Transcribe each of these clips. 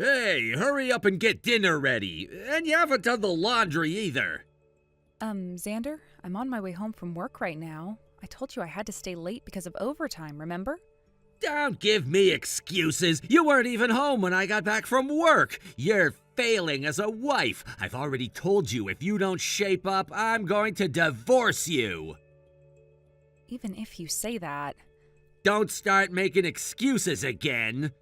Hey, hurry up and get dinner ready. And you haven't done the laundry either. Xander, I'm on my way home from work right now. I told you I had to stay late because of overtime, remember? Don't give me excuses. You weren't even home when I got back from work. You're failing as a wife. I've already told you if you don't shape up, I'm going to divorce you. Even if you say that. Don't start making excuses again.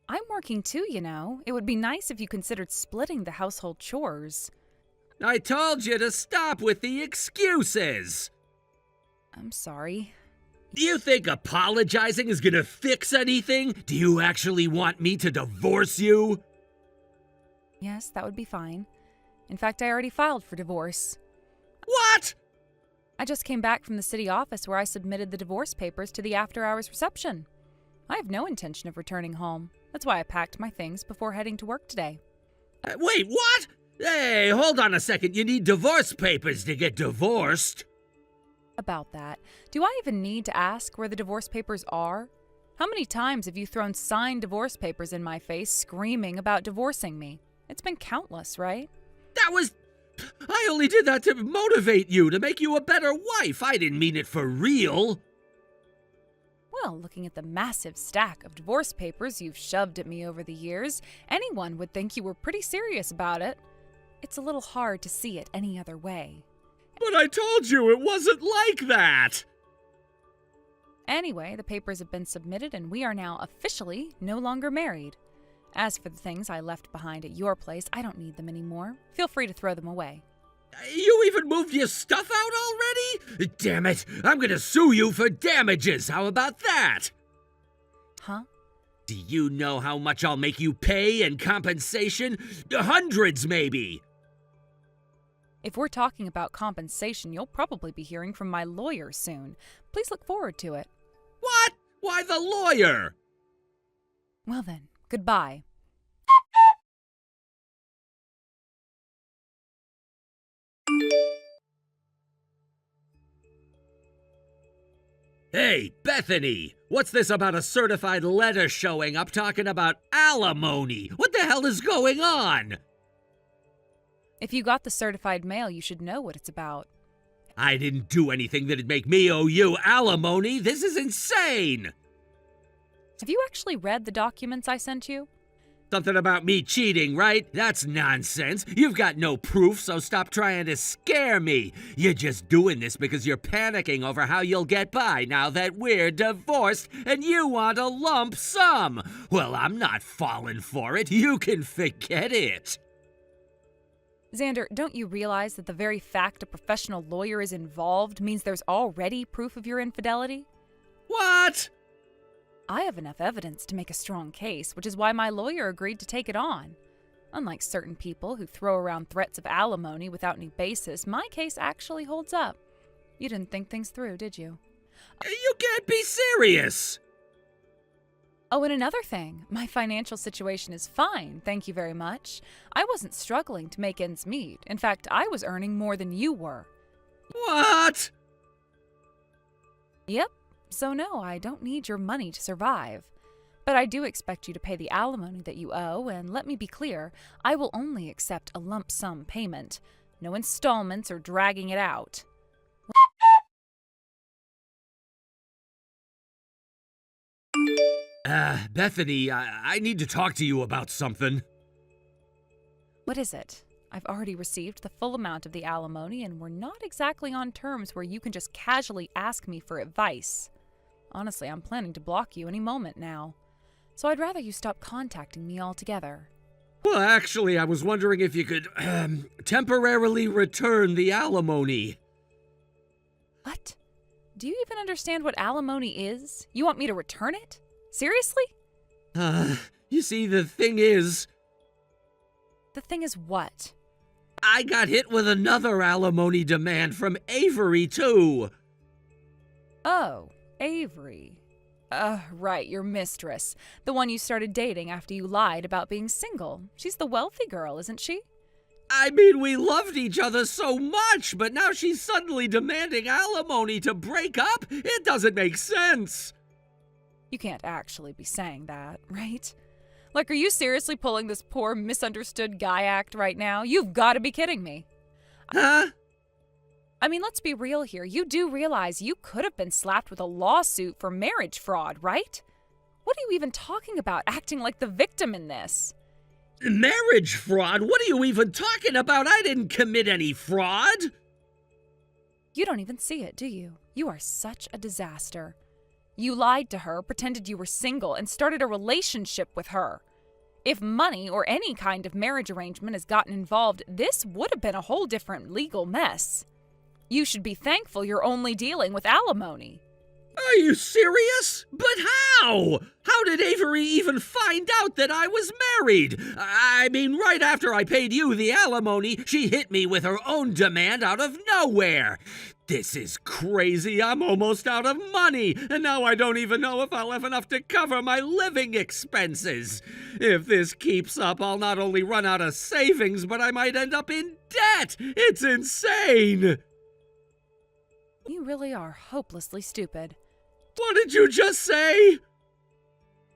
I'm working too, you know. It would be nice if you considered splitting the household chores. I told you to stop with the excuses. I'm sorry. Do you think apologizing is gonna fix anything? Do you actually want me to divorce you? Yes, that would be fine. In fact, I already filed for divorce. What? I just came back from the city office where I submitted the divorce papers to the after-hours reception. I have no intention of returning home. That's why I packed my things before heading to work today. Wait, what? Hey, hold on a second. You need divorce papers to get divorced. About that, do I even need to ask where the divorce papers are? How many times have you thrown signed divorce papers in my face screaming about divorcing me? It's been countless, right? I only did that to motivate you, to make you a better wife. I didn't mean it for real. Well, looking at the massive stack of divorce papers you've shoved at me over the years, anyone would think you were pretty serious about it. It's a little hard to see it any other way. But I told you it wasn't like that. Anyway, the papers have been submitted and we are now officially no longer married. As for the things I left behind at your place, I don't need them anymore. Feel free to throw them away. You even moved your stuff out already? Damn it, I'm gonna sue you for damages. How about that? Huh? Do you know how much I'll make you pay in compensation? Hundreds, maybe. If we're talking about compensation, you'll probably be hearing from my lawyer soon. Please look forward to it. What? Why the lawyer? Well then, goodbye. Hey, Bethany! What's this about a certified letter showing up talking about alimony? What the hell is going on? If you got the certified mail, you should know what it's about. I didn't do anything that'd make me owe you alimony. This is insane! Have you actually read the documents I sent you? Something about me cheating, right? That's nonsense. You've got no proof, so stop trying to scare me. You're just doing this because you're panicking over how you'll get by now that we're divorced and you want a lump sum. Well, I'm not falling for it. You can forget it. Xander, don't you realize that the very fact a professional lawyer is involved means there's already proof of your infidelity? What? I have enough evidence to make a strong case, which is why my lawyer agreed to take it on. Unlike certain people who throw around threats of alimony without any basis, my case actually holds up. You didn't think things through, did you? You can't be serious. Oh, and another thing, my financial situation is fine, thank you very much. I wasn't struggling to make ends meet. In fact, I was earning more than you were. What? Yep. So no, I don't need your money to survive. But I do expect you to pay the alimony that you owe, and let me be clear, I will only accept a lump sum payment. No installments or dragging it out. Bethany, I need to talk to you about something. What is it? I've already received the full amount of the alimony, and we're not exactly on terms where you can just casually ask me for advice. Honestly, I'm planning to block you any moment now. So I'd rather you stop contacting me altogether. Well, actually, I was wondering if you could, temporarily return the alimony. What? Do you even understand what alimony is? You want me to return it? Seriously? You see, the thing is, The thing is what? I got hit with another alimony demand from Avery, too. Oh, Avery. Right, your mistress. The one you started dating after you lied about being single. She's the wealthy girl, isn't she? I mean, we loved each other so much, but now she's suddenly demanding alimony to break up? It doesn't make sense. You can't actually be saying that, right? Like, are you seriously pulling this poor misunderstood guy act right now? You've got to be kidding me. Huh? I mean, let's be real here. You do realize you could have been slapped with a lawsuit for marriage fraud, right? What are you even talking about, acting like the victim in this? Marriage fraud? What are you even talking about? I didn't commit any fraud. You don't even see it, do you? You are such a disaster. You lied to her, pretended you were single, and started a relationship with her. If money or any kind of marriage arrangement has gotten involved, this would have been a whole different legal mess. You should be thankful you're only dealing with alimony. Are you serious? But how? How did Avery even find out that I was married? I mean, right after I paid you the alimony, she hit me with her own demand out of nowhere. This is crazy. I'm almost out of money, and now I don't even know if I'll have enough to cover my living expenses. If this keeps up, I'll not only run out of savings, but I might end up in debt. It's insane. You really are hopelessly stupid. What did you just say?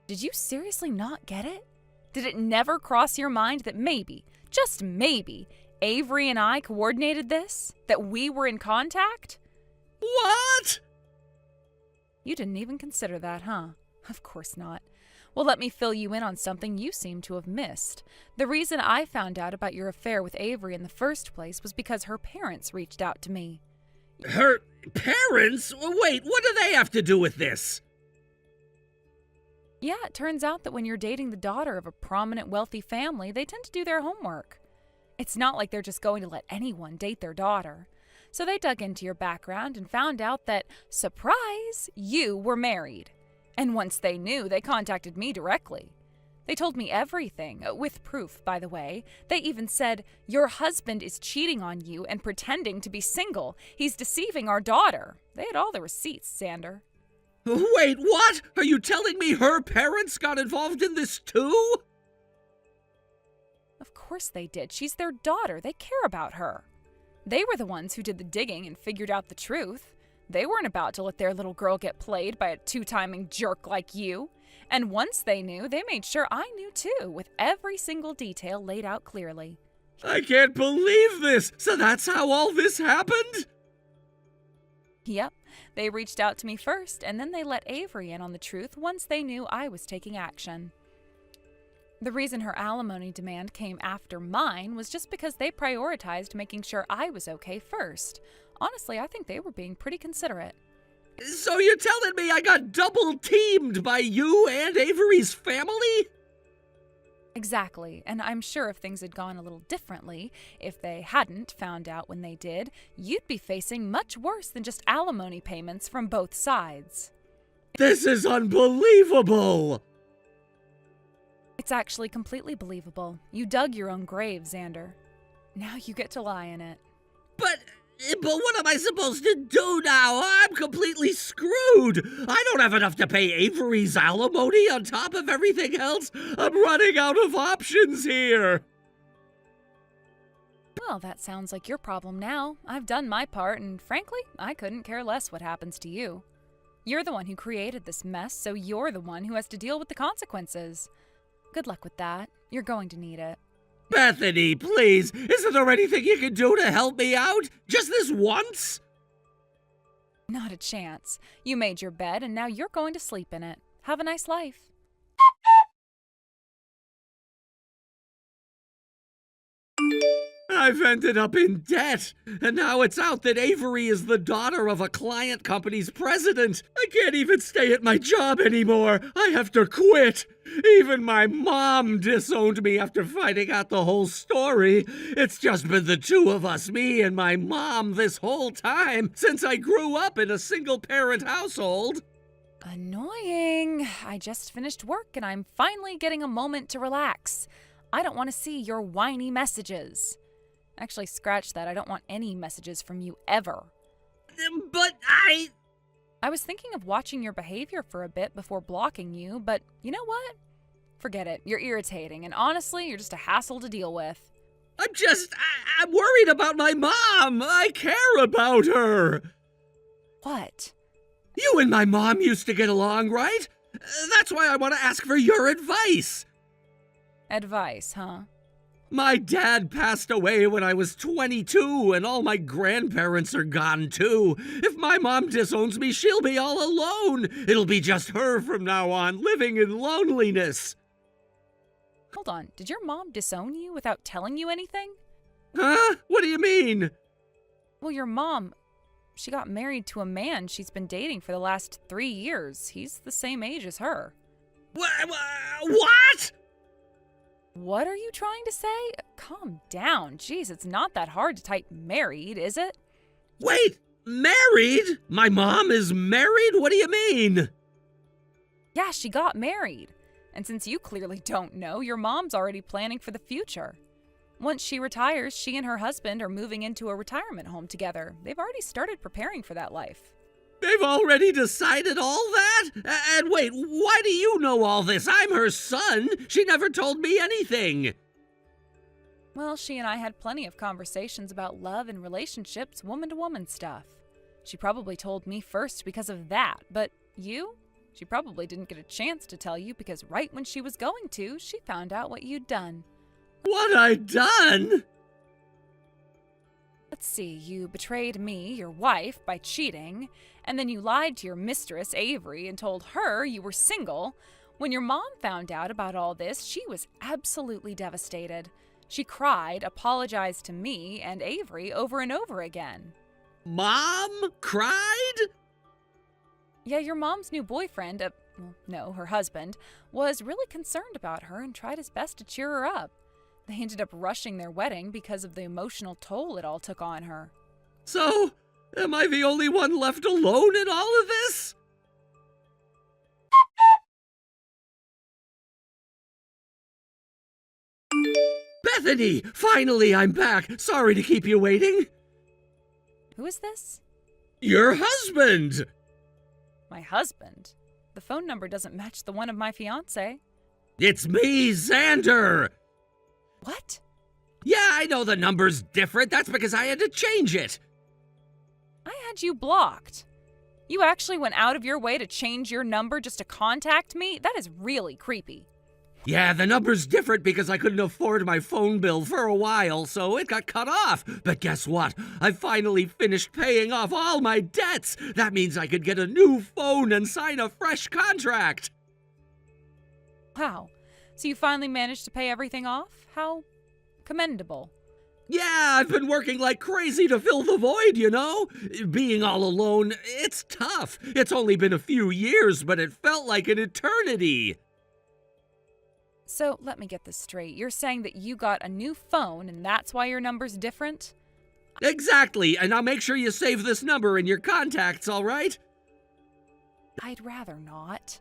Did you seriously not get it? Did it never cross your mind that maybe, just maybe, Avery and I coordinated this? That we were in contact? What? You didn't even consider that, huh? Of course not. Well, let me fill you in on something you seem to have missed. The reason I found out about your affair with Avery in the first place was because her parents reached out to me. Her parents? Wait, what do they have to do with this? Yeah, it turns out that when you're dating the daughter of a prominent, wealthy family, they tend to do their homework. It's not like they're just going to let anyone date their daughter. So they dug into your background and found out that, surprise, you were married. And once they knew, they contacted me directly. They told me everything, with proof, by the way. They even said, your husband is cheating on you and pretending to be single. He's deceiving our daughter. They had all the receipts, Xander. Wait, what? Are you telling me her parents got involved in this too? Of course they did. She's their daughter. They care about her. They were the ones who did the digging and figured out the truth. They weren't about to let their little girl get played by a two-timing jerk like you. And once they knew, they made sure I knew too, with every single detail laid out clearly. I can't believe this! So that's how all this happened? Yep. They reached out to me first, and then they let Avery in on the truth once they knew I was taking action. The reason her alimony demand came after mine was just because they prioritized making sure I was okay first. Honestly, I think they were being pretty considerate. So you're telling me I got double-teamed by you and Avery's family? Exactly, and I'm sure if things had gone a little differently, if they hadn't found out when they did, you'd be facing much worse than just alimony payments from both sides. This is unbelievable! It's actually completely believable. You dug your own grave, Xander. Now you get to lie in it. But what am I supposed to do now? I'm completely screwed. I don't have enough to pay Avery's alimony on top of everything else. I'm running out of options here. Well, that sounds like your problem now. I've done my part, and frankly, I couldn't care less what happens to you. You're the one who created this mess, so you're the one who has to deal with the consequences. Good luck with that. You're going to need it. Bethany, please, isn't there anything you can do to help me out? Just this once? Not a chance. You made your bed, and now you're going to sleep in it. Have a nice life. I've ended up in debt, and now it's out that Avery is the daughter of a client company's president. I can't even stay at my job anymore. I have to quit. Even my mom disowned me after finding out the whole story. It's just been the two of us, me and my mom, this whole time, since I grew up in a single-parent household. Annoying. I just finished work, and I'm finally getting a moment to relax. I don't want to see your whiny messages. Actually, scratch that. I don't want any messages from you ever. But I was thinking of watching your behavior for a bit before blocking you, but you know what? Forget it. You're irritating, and honestly, you're just a hassle to deal with. I'm worried about my mom. I care about her. What? You and my mom used to get along, right? That's why I want to ask for your advice. Advice, huh? My dad passed away when I was 22, and all my grandparents are gone too. If my mom disowns me, she'll be all alone. It'll be just her from now on, living in loneliness. Hold on, did your mom disown you without telling you anything? Huh? What do you mean? Well, your mom, she got married to a man she's been dating for the last 3 years. He's the same age as her. What? What are you trying to say? Calm down. Jeez, it's not that hard to type married, is it? Wait, married? My mom is married? What do you mean? Yeah, she got married. And since you clearly don't know, your mom's already planning for the future. Once she retires, she and her husband are moving into a retirement home together. They've already started preparing for that life. They've already decided all that? And wait, why do you know all this? I'm her son. She never told me anything. Well, she and I had plenty of conversations about love and relationships, woman-to-woman stuff. She probably told me first because of that, but you? She probably didn't get a chance to tell you because right when she was going to, she found out what you'd done. What I done? Let's see, you betrayed me, your wife, by cheating, and then you lied to your mistress, Avery, and told her you were single. When your mom found out about all this, she was absolutely devastated. She cried, apologized to me and Avery over and over again. Mom cried? Yeah, your mom's new boyfriend, her husband, was really concerned about her and tried his best to cheer her up. They ended up rushing their wedding because of the emotional toll it all took on her. So, am I the only one left alone in all of this? Bethany! Finally, I'm back! Sorry to keep you waiting. Who is this? Your husband! My husband? The phone number doesn't match the one of my fiancé. It's me, Xander! What? Yeah, I know the number's different. That's because I had to change it. I had you blocked. You actually went out of your way to change your number just to contact me? That is really creepy. Yeah, the number's different because I couldn't afford my phone bill for a while, so it got cut off. But guess what? I finally finished paying off all my debts. That means I could get a new phone and sign a fresh contract. Wow. So you finally managed to pay everything off? How commendable. Yeah, I've been working like crazy to fill the void, you know? Being all alone, it's tough. It's only been a few years, but it felt like an eternity. So let me get this straight. You're saying that you got a new phone and that's why your number's different? Exactly, and I'll make sure you save this number in your contacts, all right? I'd rather not.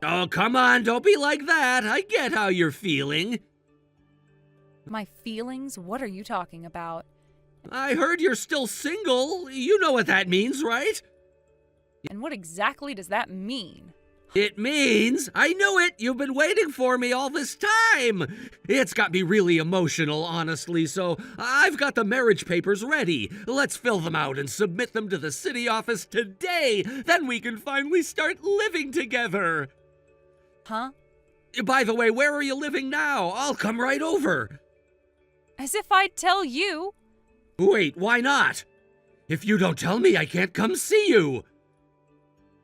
Oh, come on, don't be like that. I get how you're feeling. My feelings? What are you talking about? I heard you're still single. You know what that means, right? And what exactly does that mean? It means, I knew it, you've been waiting for me all this time. It's got me really emotional, honestly, so I've got the marriage papers ready. Let's fill them out and submit them to the city office today. Then we can finally start living together. Huh? By the way, where are you living now? I'll come right over. As if I'd tell you. Wait, why not? If you don't tell me, I can't come see you.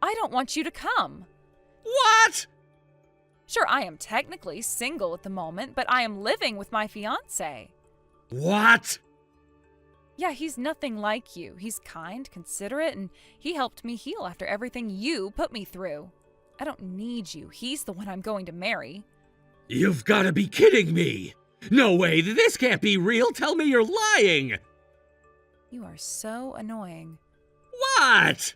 I don't want you to come. What? Sure, I am technically single at the moment, but I am living with my fiancé. What? Yeah, he's nothing like you. He's kind, considerate, and he helped me heal after everything you put me through. I don't need you. He's the one I'm going to marry. You've got to be kidding me. No way, this can't be real. Tell me you're lying. You are so annoying. What?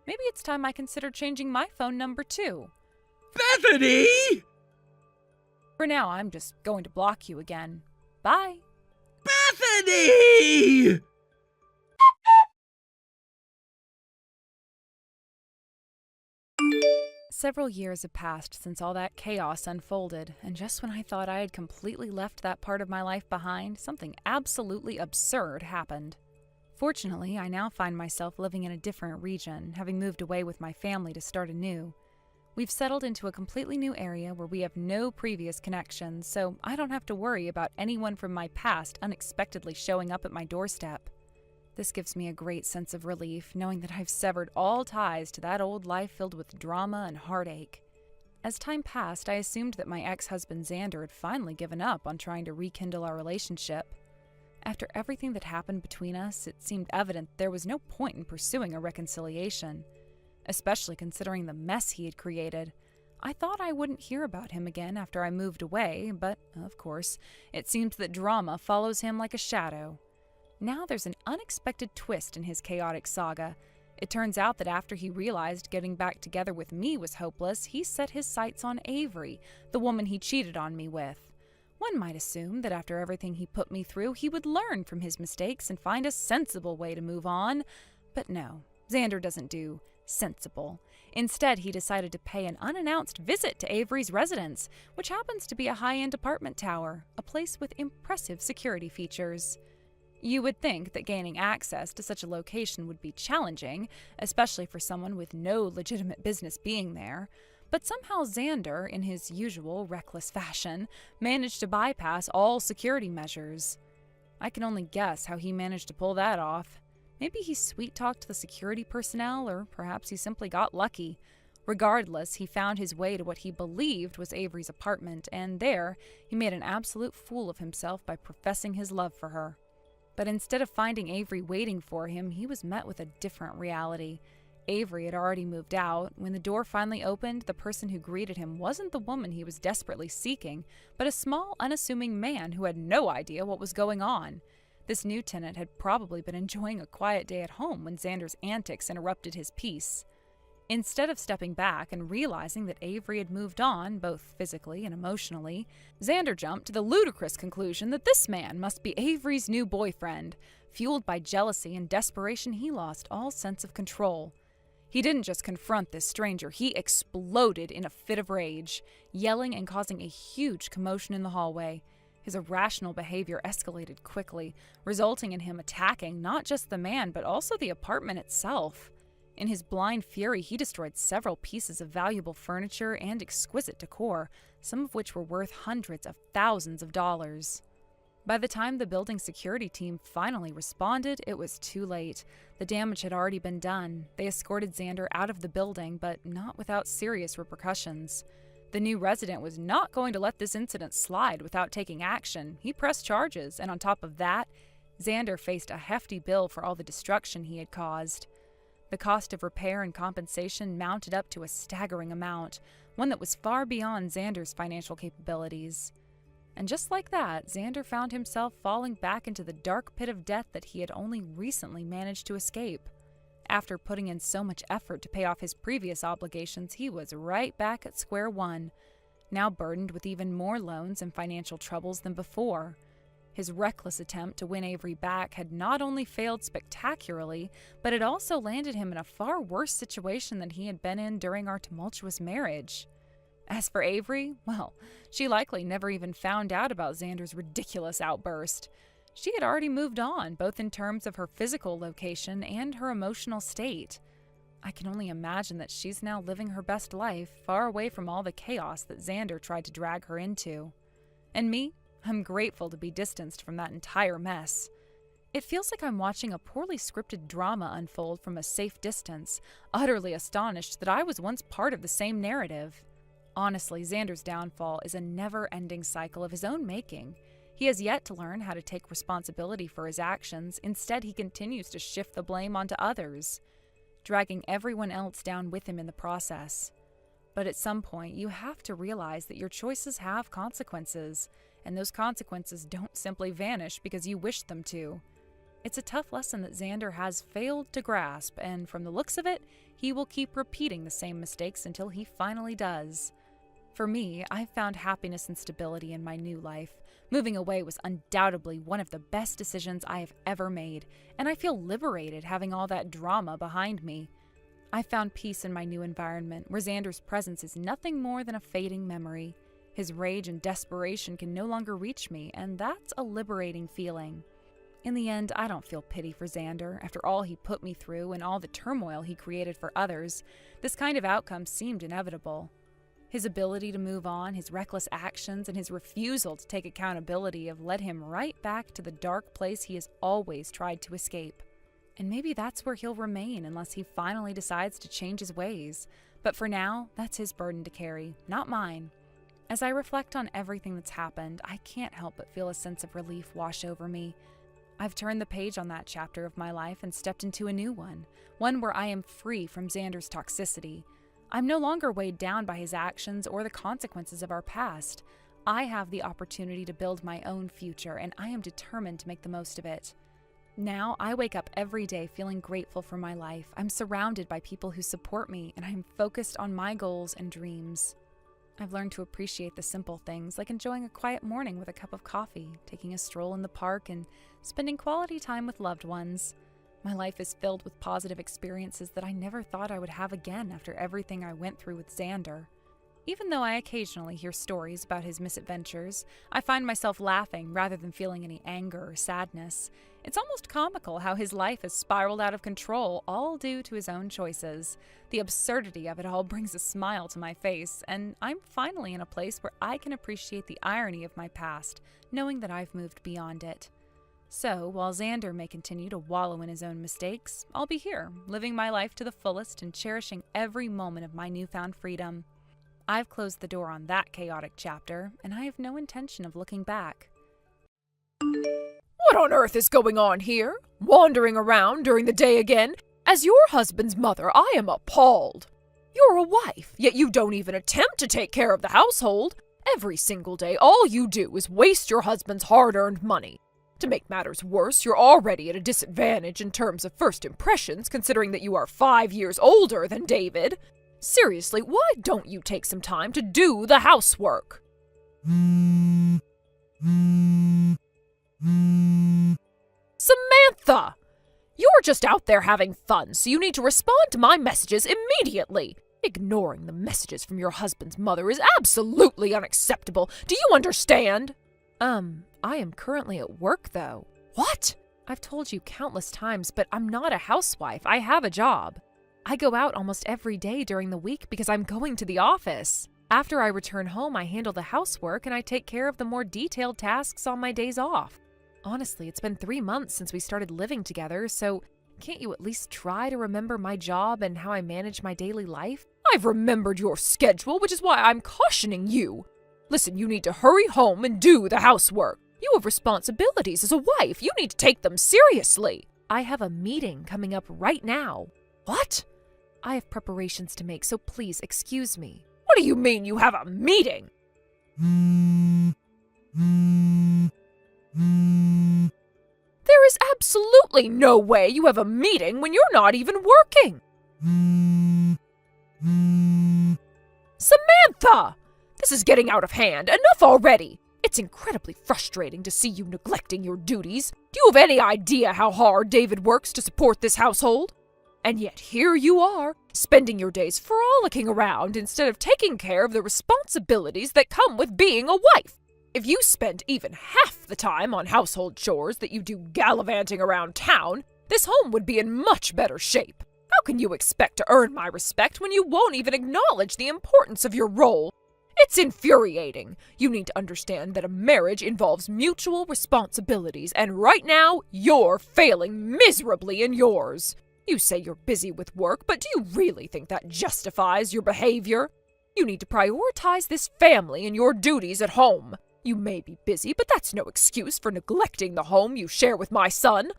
Maybe it's time I consider changing my phone number too. Bethany! For now, I'm just going to block you again. Bye. Bethany! Several years have passed since all that chaos unfolded, and just when I thought I had completely left that part of my life behind, something absolutely absurd happened. Fortunately, I now find myself living in a different region, having moved away with my family to start anew. We've settled into a completely new area where we have no previous connections, so I don't have to worry about anyone from my past unexpectedly showing up at my doorstep. This gives me a great sense of relief, knowing that I've severed all ties to that old life filled with drama and heartache. As time passed, I assumed that my ex-husband Xander had finally given up on trying to rekindle our relationship. After everything that happened between us, it seemed evident there was no point in pursuing a reconciliation, especially considering the mess he had created. I thought I wouldn't hear about him again after I moved away, but, of course, it seems that drama follows him like a shadow. Now there's an unexpected twist in his chaotic saga. It turns out that after he realized getting back together with me was hopeless, he set his sights on Avery, the woman he cheated on me with. One might assume that after everything he put me through, he would learn from his mistakes and find a sensible way to move on. But no, Xander doesn't do sensible. Instead, he decided to pay an unannounced visit to Avery's residence, which happens to be a high-end apartment tower, a place with impressive security features. You would think that gaining access to such a location would be challenging, especially for someone with no legitimate business being there. But somehow Xander, in his usual reckless fashion, managed to bypass all security measures. I can only guess how he managed to pull that off. Maybe he sweet-talked the security personnel, or perhaps he simply got lucky. Regardless, he found his way to what he believed was Avery's apartment, and there he made an absolute fool of himself by professing his love for her. But instead of finding Avery waiting for him, he was met with a different reality. Avery had already moved out. When the door finally opened, the person who greeted him wasn't the woman he was desperately seeking, but a small, unassuming man who had no idea what was going on. This new tenant had probably been enjoying a quiet day at home when Xander's antics interrupted his peace. Instead of stepping back and realizing that Avery had moved on, both physically and emotionally, Xander jumped to the ludicrous conclusion that this man must be Avery's new boyfriend. Fueled by jealousy and desperation, he lost all sense of control. He didn't just confront this stranger, he exploded in a fit of rage, yelling and causing a huge commotion in the hallway. His irrational behavior escalated quickly, resulting in him attacking not just the man, but also the apartment itself. In his blind fury, he destroyed several pieces of valuable furniture and exquisite decor, some of which were worth hundreds of thousands of dollars. By the time the building security team finally responded, it was too late. The damage had already been done. They escorted Xander out of the building, but not without serious repercussions. The new resident was not going to let this incident slide without taking action. He pressed charges, and on top of that, Xander faced a hefty bill for all the destruction he had caused. The cost of repair and compensation mounted up to a staggering amount, one that was far beyond Xander's financial capabilities. And just like that, Xander found himself falling back into the dark pit of debt that he had only recently managed to escape. After putting in so much effort to pay off his previous obligations, he was right back at square one, now burdened with even more loans and financial troubles than before. His reckless attempt to win Avery back had not only failed spectacularly, but it also landed him in a far worse situation than he had been in during our tumultuous marriage. As for Avery, well, she likely never even found out about Xander's ridiculous outburst. She had already moved on, both in terms of her physical location and her emotional state. I can only imagine that she's now living her best life, far away from all the chaos that Xander tried to drag her into. And me? I'm grateful to be distanced from that entire mess. It feels like I'm watching a poorly scripted drama unfold from a safe distance, utterly astonished that I was once part of the same narrative. Honestly, Xander's downfall is a never-ending cycle of his own making. He has yet to learn how to take responsibility for his actions. Instead, he continues to shift the blame onto others, dragging everyone else down with him in the process. But at some point, you have to realize that your choices have consequences, and those consequences don't simply vanish because you wish them to. It's a tough lesson that Xander has failed to grasp, and from the looks of it, he will keep repeating the same mistakes until he finally does. For me, I've found happiness and stability in my new life. Moving away was undoubtedly one of the best decisions I have ever made, and I feel liberated having all that drama behind me. I found peace in my new environment, where Xander's presence is nothing more than a fading memory. His rage and desperation can no longer reach me, and that's a liberating feeling. In the end, I don't feel pity for Xander. After all he put me through and all the turmoil he created for others, this kind of outcome seemed inevitable. His ability to move on, his reckless actions, and his refusal to take accountability have led him right back to the dark place he has always tried to escape. And maybe that's where he'll remain unless he finally decides to change his ways. But for now, that's his burden to carry, not mine. As I reflect on everything that's happened, I can't help but feel a sense of relief wash over me. I've turned the page on that chapter of my life and stepped into a new one where I am free from Xander's toxicity. I'm no longer weighed down by his actions or the consequences of our past. I have the opportunity to build my own future, and I am determined to make the most of it. Now, I wake up every day feeling grateful for my life. I'm surrounded by people who support me, and I'm focused on my goals and dreams. I've learned to appreciate the simple things, like enjoying a quiet morning with a cup of coffee, taking a stroll in the park, and spending quality time with loved ones. My life is filled with positive experiences that I never thought I would have again after everything I went through with Xander. Even though I occasionally hear stories about his misadventures, I find myself laughing rather than feeling any anger or sadness. It's almost comical how his life has spiraled out of control, all due to his own choices. The absurdity of it all brings a smile to my face, and I'm finally in a place where I can appreciate the irony of my past, knowing that I've moved beyond it. So, while Xander may continue to wallow in his own mistakes, I'll be here, living my life to the fullest and cherishing every moment of my newfound freedom. I've closed the door on that chaotic chapter, and I have no intention of looking back. What on earth is going on here? Wandering around during the day again? As your husband's mother, I am appalled. You're a wife, yet you don't even attempt to take care of the household. Every single day, all you do is waste your husband's hard-earned money. To make matters worse, you're already at a disadvantage in terms of first impressions, considering that you are 5 years older than David. Seriously, why don't you take some time to do the housework? Samantha! You're just out there having fun, so you need to respond to my messages immediately. Ignoring the messages from your husband's mother is absolutely unacceptable. Do you understand? I am currently at work, though. What? I've told you countless times, but I'm not a housewife. I have a job. I go out almost every day during the week because I'm going to the office. After I return home, I handle the housework and I take care of the more detailed tasks on my days off. Honestly, it's been 3 months since we started living together, so can't you at least try to remember my job and how I manage my daily life? I've remembered your schedule, which is why I'm cautioning you. Listen, you need to hurry home and do the housework. You have responsibilities as a wife. You need to take them seriously. I have a meeting coming up right now. What? I have preparations to make, so please excuse me. What do you mean you have a meeting? There is absolutely no way you have a meeting when you're not even working. Samantha! This is getting out of hand. Enough already. It's incredibly frustrating to see you neglecting your duties. Do you have any idea how hard David works to support this household? And yet here you are, spending your days frolicking around instead of taking care of the responsibilities that come with being a wife. If you spent even half the time on household chores that you do gallivanting around town, this home would be in much better shape. How can you expect to earn my respect when you won't even acknowledge the importance of your role? It's infuriating. You need to understand that a marriage involves mutual responsibilities, and right now, you're failing miserably in yours. You say you're busy with work, but do you really think that justifies your behavior? You need to prioritize this family and your duties at home. You may be busy, but that's no excuse for neglecting the home you share with my son.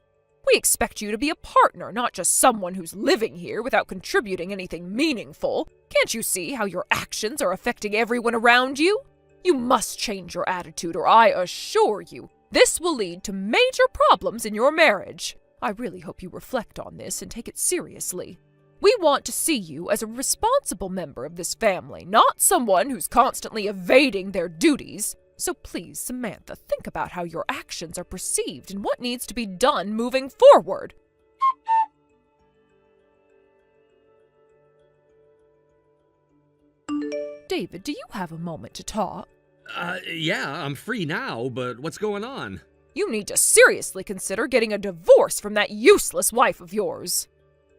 We expect you to be a partner, not just someone who's living here without contributing anything meaningful. Can't you see how your actions are affecting everyone around you? You must change your attitude, or I assure you, this will lead to major problems in your marriage. I really hope you reflect on this and take it seriously. We want to see you as a responsible member of this family, not someone who's constantly evading their duties. So please, Samantha, think about how your actions are perceived and what needs to be done moving forward. David, do you have a moment to talk? Yeah, I'm free now, but what's going on? You need to seriously consider getting a divorce from that useless wife of yours.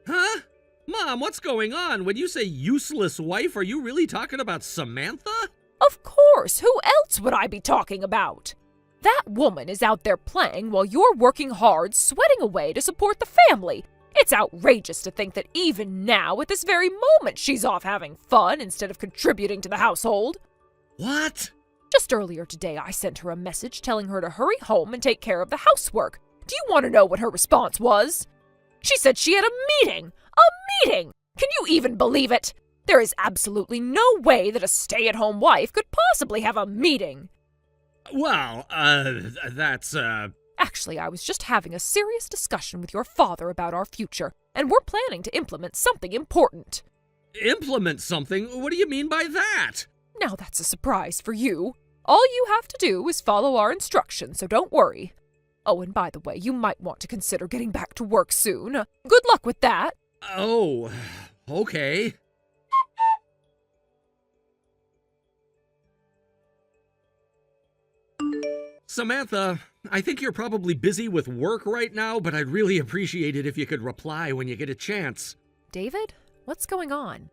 Huh? Mom, what's going on? When you say useless wife, are you really talking about Samantha? Of course, who else would I be talking about? That woman is out there playing while you're working hard, sweating away to support the family. It's outrageous to think that even now, at this very moment, she's off having fun instead of contributing to the household. What? Just earlier today, I sent her a message telling her to hurry home and take care of the housework. Do you want to know what her response was? She said she had a meeting! A meeting! Can you even believe it? There is absolutely no way that a stay-at-home wife could possibly have a meeting. Well, that's, Actually, I was just having a serious discussion with your father about our future, and we're planning to implement something important. Implement something? What do you mean by that? Now that's a surprise for you. All you have to do is follow our instructions, so don't worry. Oh, and by the way, you might want to consider getting back to work soon. Good luck with that. Oh, okay. Samantha, I think you're probably busy with work right now, but I'd really appreciate it if you could reply when you get a chance. David, what's going on?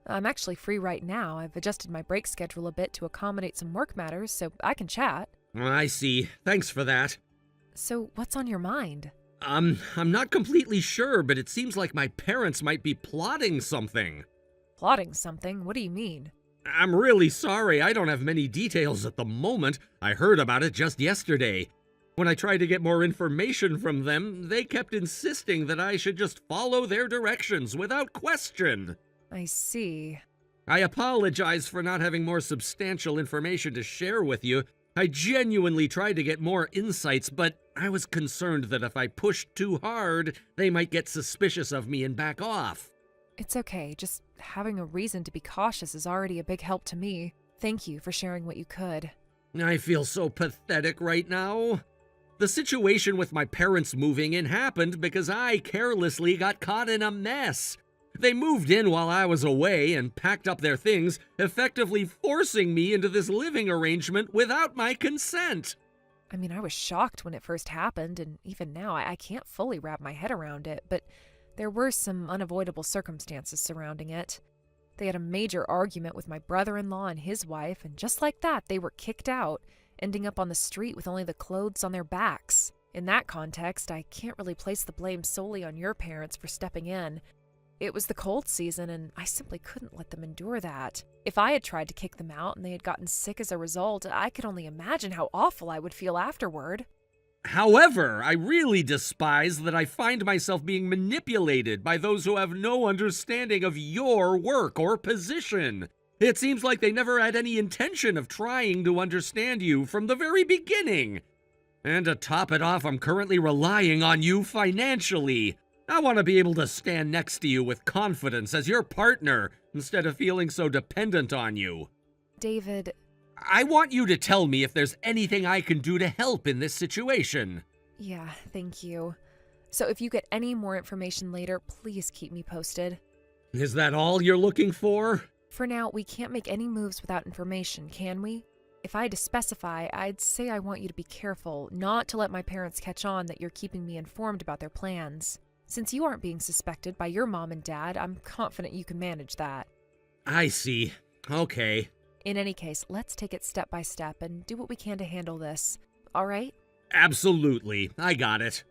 I'm actually free right now. I've adjusted my break schedule a bit to accommodate some work matters, so I can chat. I see. Thanks for that. So, what's on your mind? I'm not completely sure, but it seems like my parents might be plotting something. Plotting something? What do you mean? I'm really sorry, I don't have many details at the moment. I heard about it just yesterday. When I tried to get more information from them, they kept insisting that I should just follow their directions without question. I see. I apologize for not having more substantial information to share with you. I genuinely tried to get more insights, but I was concerned that if I pushed too hard, they might get suspicious of me and back off. It's okay. Just having a reason to be cautious is already a big help to me. Thank you for sharing what you could. I feel so pathetic right now. The situation with my parents moving in happened because I carelessly got caught in a mess. They moved in while I was away and packed up their things, effectively forcing me into this living arrangement without my consent. I mean, I was shocked when it first happened, and even now I can't fully wrap my head around it, but there were some unavoidable circumstances surrounding it. They had a major argument with my brother-in-law and his wife, and just like that, they were kicked out, ending up on the street with only the clothes on their backs. In that context, I can't really place the blame solely on your parents for stepping in. It was the cold season, and I simply couldn't let them endure that. If I had tried to kick them out and they had gotten sick as a result, I could only imagine how awful I would feel afterward. However, I really despise that I find myself being manipulated by those who have no understanding of your work or position. It seems like they never had any intention of trying to understand you from the very beginning. And to top it off, I'm currently relying on you financially. I want to be able to stand next to you with confidence as your partner instead of feeling so dependent on you. David, I want you to tell me if there's anything I can do to help in this situation. yeah, thank you. So if you get any more information later, please keep me posted. Is that all you're looking for? For now, we can't make any moves without information, can we? If I had to specify, I'd say I want you to be careful, not to let my parents catch on that you're keeping me informed about their plans. Since you aren't being suspected by your mom and dad, I'm confident you can manage that. I see. Okay. In any case, let's take it step by step and do what we can to handle this. All right? Absolutely. I got it.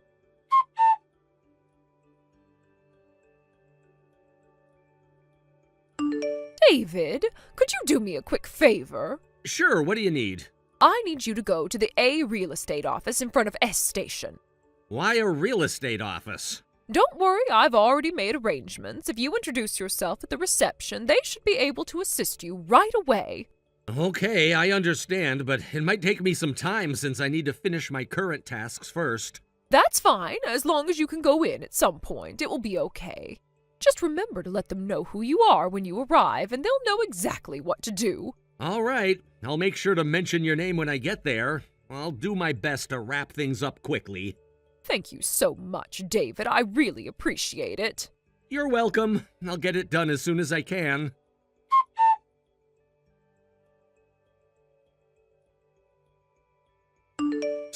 David, could you do me a quick favor? Sure, what do you need? I need you to go to the A real estate office in front of S Station. Why a real estate office? Don't worry, I've already made arrangements. If you introduce yourself at the reception, they should be able to assist you right away. Okay, I understand, but it might take me some time since I need to finish my current tasks first. That's fine, as long as you can go in at some point, it will be okay. Just remember to let them know who you are when you arrive, and they'll know exactly what to do. All right, I'll make sure to mention your name when I get there. I'll do my best to wrap things up quickly. Thank you so much, David. I really appreciate it. You're welcome. I'll get it done as soon as I can.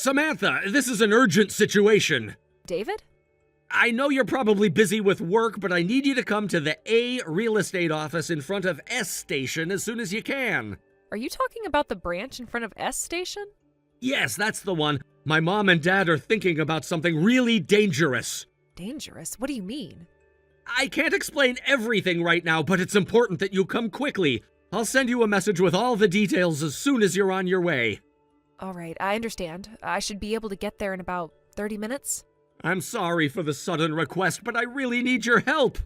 Samantha, this is an urgent situation. David? I know you're probably busy with work, but I need you to come to the A real estate office in front of S Station as soon as you can. Are you talking about the branch in front of S Station? Yes, that's the one. My mom and dad are thinking about something really dangerous. Dangerous? What do you mean? I can't explain everything right now, but it's important that you come quickly. I'll send you a message with all the details as soon as you're on your way. All right, I understand. I should be able to get there in about 30 minutes. I'm sorry for the sudden request, but I really need your help.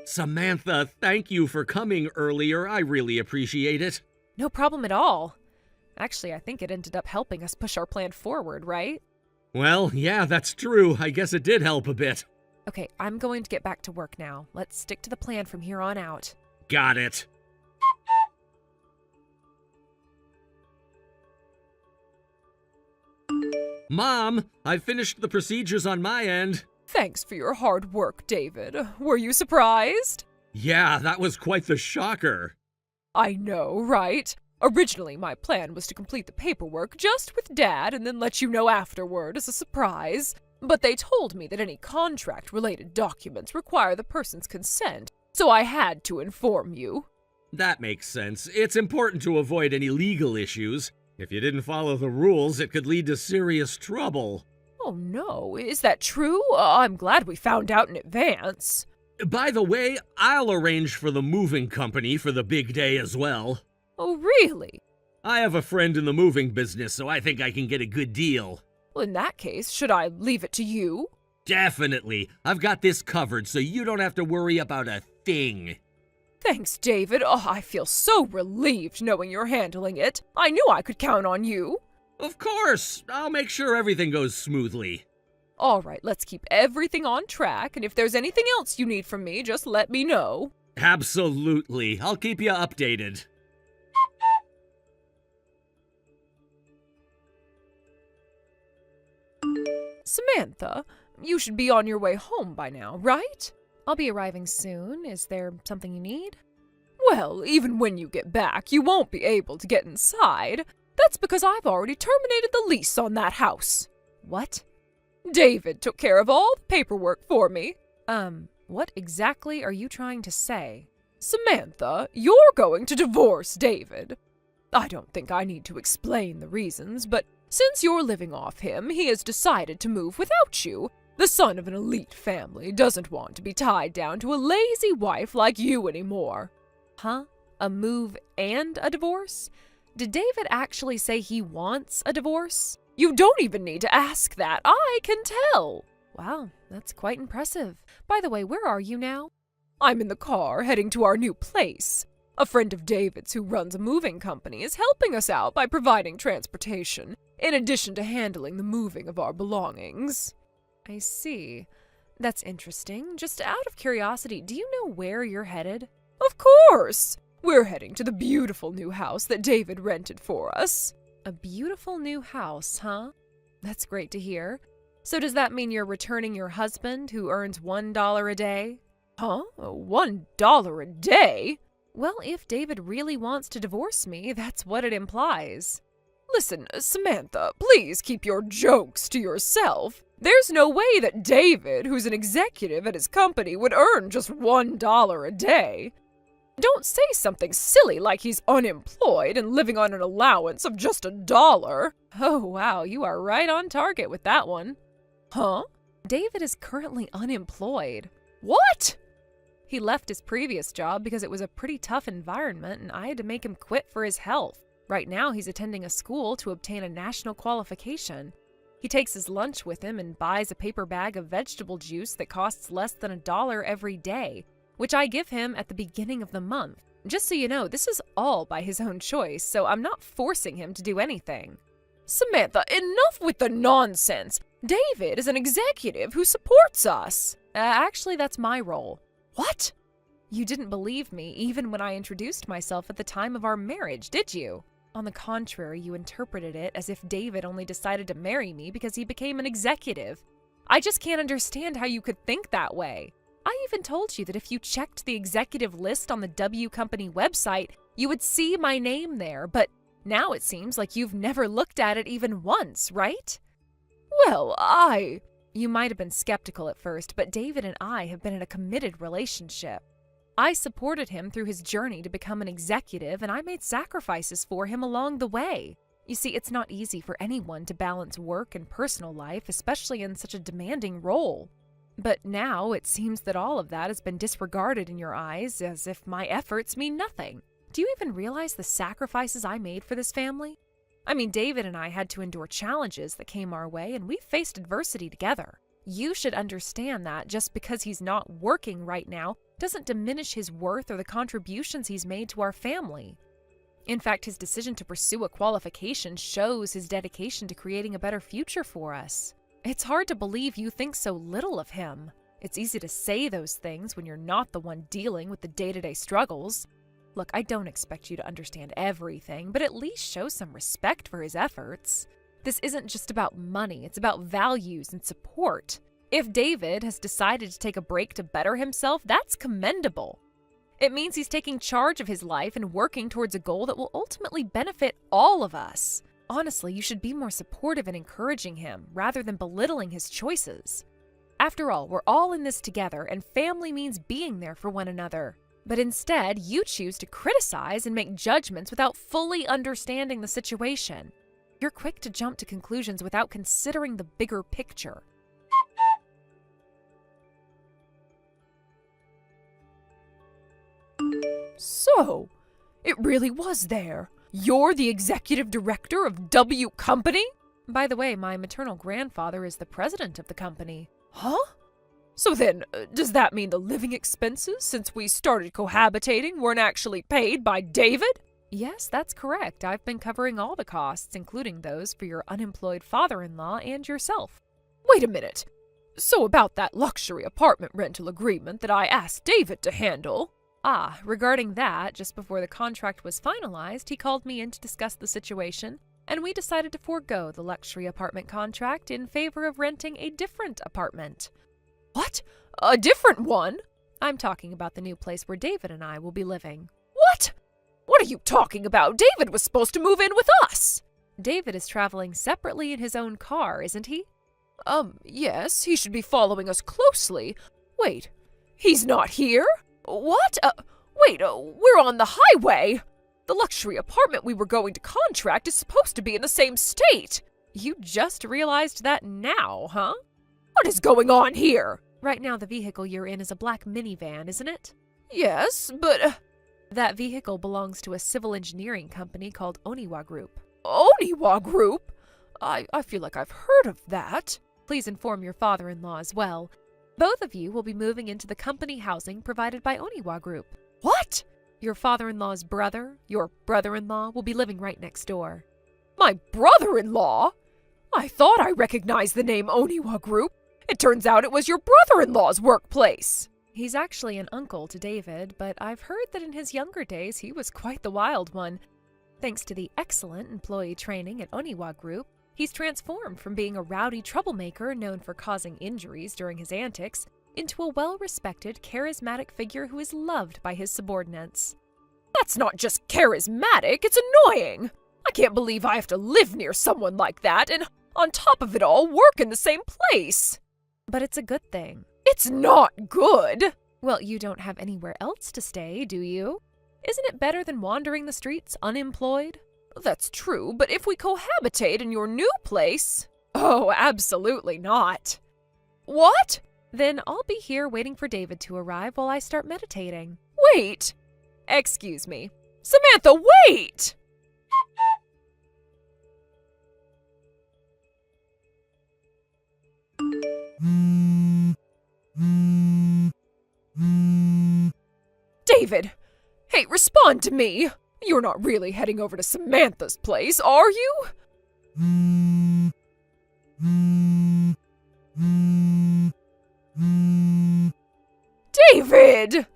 Samantha, thank you for coming earlier. I really appreciate it. No problem at all. Actually, I think it ended up helping us push our plan forward, right? Well, yeah, that's true. I guess it did help a bit. Okay, I'm going to get back to work now. Let's stick to the plan from here on out. Got it. Mom, I've finished the procedures on my end. Thanks for your hard work, David. Were you surprised? Yeah, that was quite the shocker. I know, right? Originally, my plan was to complete the paperwork just with Dad and then let you know afterward as a surprise. But they told me that any contract-related documents require the person's consent, so I had to inform you. That makes sense. It's important to avoid any legal issues. If you didn't follow the rules, it could lead to serious trouble. Oh no, is that true? I'm glad we found out in advance. By the way, I'll arrange for the moving company for the big day as well. Oh, really? I have a friend in the moving business, so I think I can get a good deal. Well, in that case, should I leave it to you? Definitely. I've got this covered, so you don't have to worry about a thing. Thanks, David. Oh, I feel so relieved knowing you're handling it. I knew I could count on you. Of course. I'll make sure everything goes smoothly. All right, let's keep everything on track, and if there's anything else you need from me, just let me know. Absolutely. I'll keep you updated. Samantha, you should be on your way home by now, right? I'll be arriving soon. Is there something you need? Well, even when you get back, you won't be able to get inside. That's because I've already terminated the lease on that house. What? David took care of all the paperwork for me. What exactly are you trying to say? Samantha, you're going to divorce David. I don't think I need to explain the reasons, but since you're living off him, he has decided to move without you. The son of an elite family doesn't want to be tied down to a lazy wife like you anymore. Huh? A move and a divorce? Did David actually say he wants a divorce? You don't even need to ask that. I can tell. Wow, that's quite impressive. By the way, where are you now? I'm in the car heading to our new place. A friend of David's who runs a moving company is helping us out by providing transportation, in addition to handling the moving of our belongings. I see. That's interesting. Just out of curiosity, do you know where you're headed? Of course! We're heading to the beautiful new house that David rented for us. A beautiful new house, huh? That's great to hear. So does that mean you're returning your husband who earns $1 a day? Huh? $1 a day? Well, if David really wants to divorce me, that's what it implies. Listen, Samantha, please keep your jokes to yourself. There's no way that David, who's an executive at his company, would earn just $1 a day. Don't say something silly like he's unemployed and living on an allowance of just $1. Oh, wow, you are right on target with that one. Huh? David is currently unemployed. What? He left his previous job because it was a pretty tough environment and I had to make him quit for his health. Right now, he's attending a school to obtain a national qualification. He takes his lunch with him and buys a paper bag of vegetable juice that costs less than $1 every day, which I give him at the beginning of the month. Just so you know, this is all by his own choice, so I'm not forcing him to do anything. Samantha, enough with the nonsense. David is an executive who supports us. Actually, that's my role. What? You didn't believe me even when I introduced myself at the time of our marriage, did you? On the contrary, you interpreted it as if David only decided to marry me because he became an executive. I just can't understand how you could think that way. I even told you that if you checked the executive list on the W Company website, you would see my name there, but now it seems like you've never looked at it even once, right? Well, You might have been skeptical at first, but David and I have been in a committed relationship. I supported him through his journey to become an executive, and I made sacrifices for him along the way. You see, it's not easy for anyone to balance work and personal life, especially in such a demanding role. But now it seems that all of that has been disregarded in your eyes, as if my efforts mean nothing. Do you even realize the sacrifices I made for this family? I mean, David and I had to endure challenges that came our way, and we faced adversity together. You should understand that just because he's not working right now doesn't diminish his worth or the contributions he's made to our family. In fact, his decision to pursue a qualification shows his dedication to creating a better future for us. It's hard to believe you think so little of him. It's easy to say those things when you're not the one dealing with the day-to-day struggles. Look, I don't expect you to understand everything, but at least show some respect for his efforts. This isn't just about money, it's about values and support. If David has decided to take a break to better himself, that's commendable. It means he's taking charge of his life and working towards a goal that will ultimately benefit all of us. Honestly, you should be more supportive and encouraging him, rather than belittling his choices. After all, we're all in this together, and family means being there for one another. But instead, you choose to criticize and make judgments without fully understanding the situation. You're quick to jump to conclusions without considering the bigger picture. So, it really was there. You're the executive director of W Company? By the way, my maternal grandfather is the president of the company. Huh? So then, does that mean the living expenses, since we started cohabitating, weren't actually paid by David? Yes, that's correct. I've been covering all the costs, including those for your unemployed father-in-law and yourself. Wait a minute. So about that luxury apartment rental agreement that I asked David to handle. Regarding that, just before the contract was finalized, he called me in to discuss the situation, and we decided to forego the luxury apartment contract in favor of renting a different apartment. What? A different one? I'm talking about the new place where David and I will be living. What? What are you talking about? David was supposed to move in with us. David is traveling separately in his own car, isn't he? Yes, he should be following us closely. Wait, he's not here? What? Wait, we're on the highway. The luxury apartment we were going to contract is supposed to be in the same state. You just realized that now, huh? What is going on here? Right now the vehicle you're in is a black minivan, isn't it? Yes, but... That vehicle belongs to a civil engineering company called Oniwa Group. Oniwa Group? I feel like I've heard of that. Please inform your father-in-law as well. Both of you will be moving into the company housing provided by Oniwa Group. What? Your father-in-law's brother, your brother-in-law, will be living right next door. My brother-in-law? I thought I recognized the name Oniwa Group. It turns out it was your brother-in-law's workplace. He's actually an uncle to David, but I've heard that in his younger days he was quite the wild one. Thanks to the excellent employee training at Oniwa Group, he's transformed from being a rowdy troublemaker known for causing injuries during his antics into a well-respected, charismatic figure who is loved by his subordinates. That's not just charismatic, it's annoying. I can't believe I have to live near someone like that and, on top of it all, work in the same place. But it's a good thing. It's not good. Well, you don't have anywhere else to stay, do you? Isn't it better than wandering the streets unemployed? That's true, but if we cohabitate in your new place... Oh, absolutely not. What? Then I'll be here waiting for David to arrive while I start meditating. Wait! Excuse me. Samantha, wait! David! Hey, respond to me! You're not really heading over to Samantha's place, are you? David!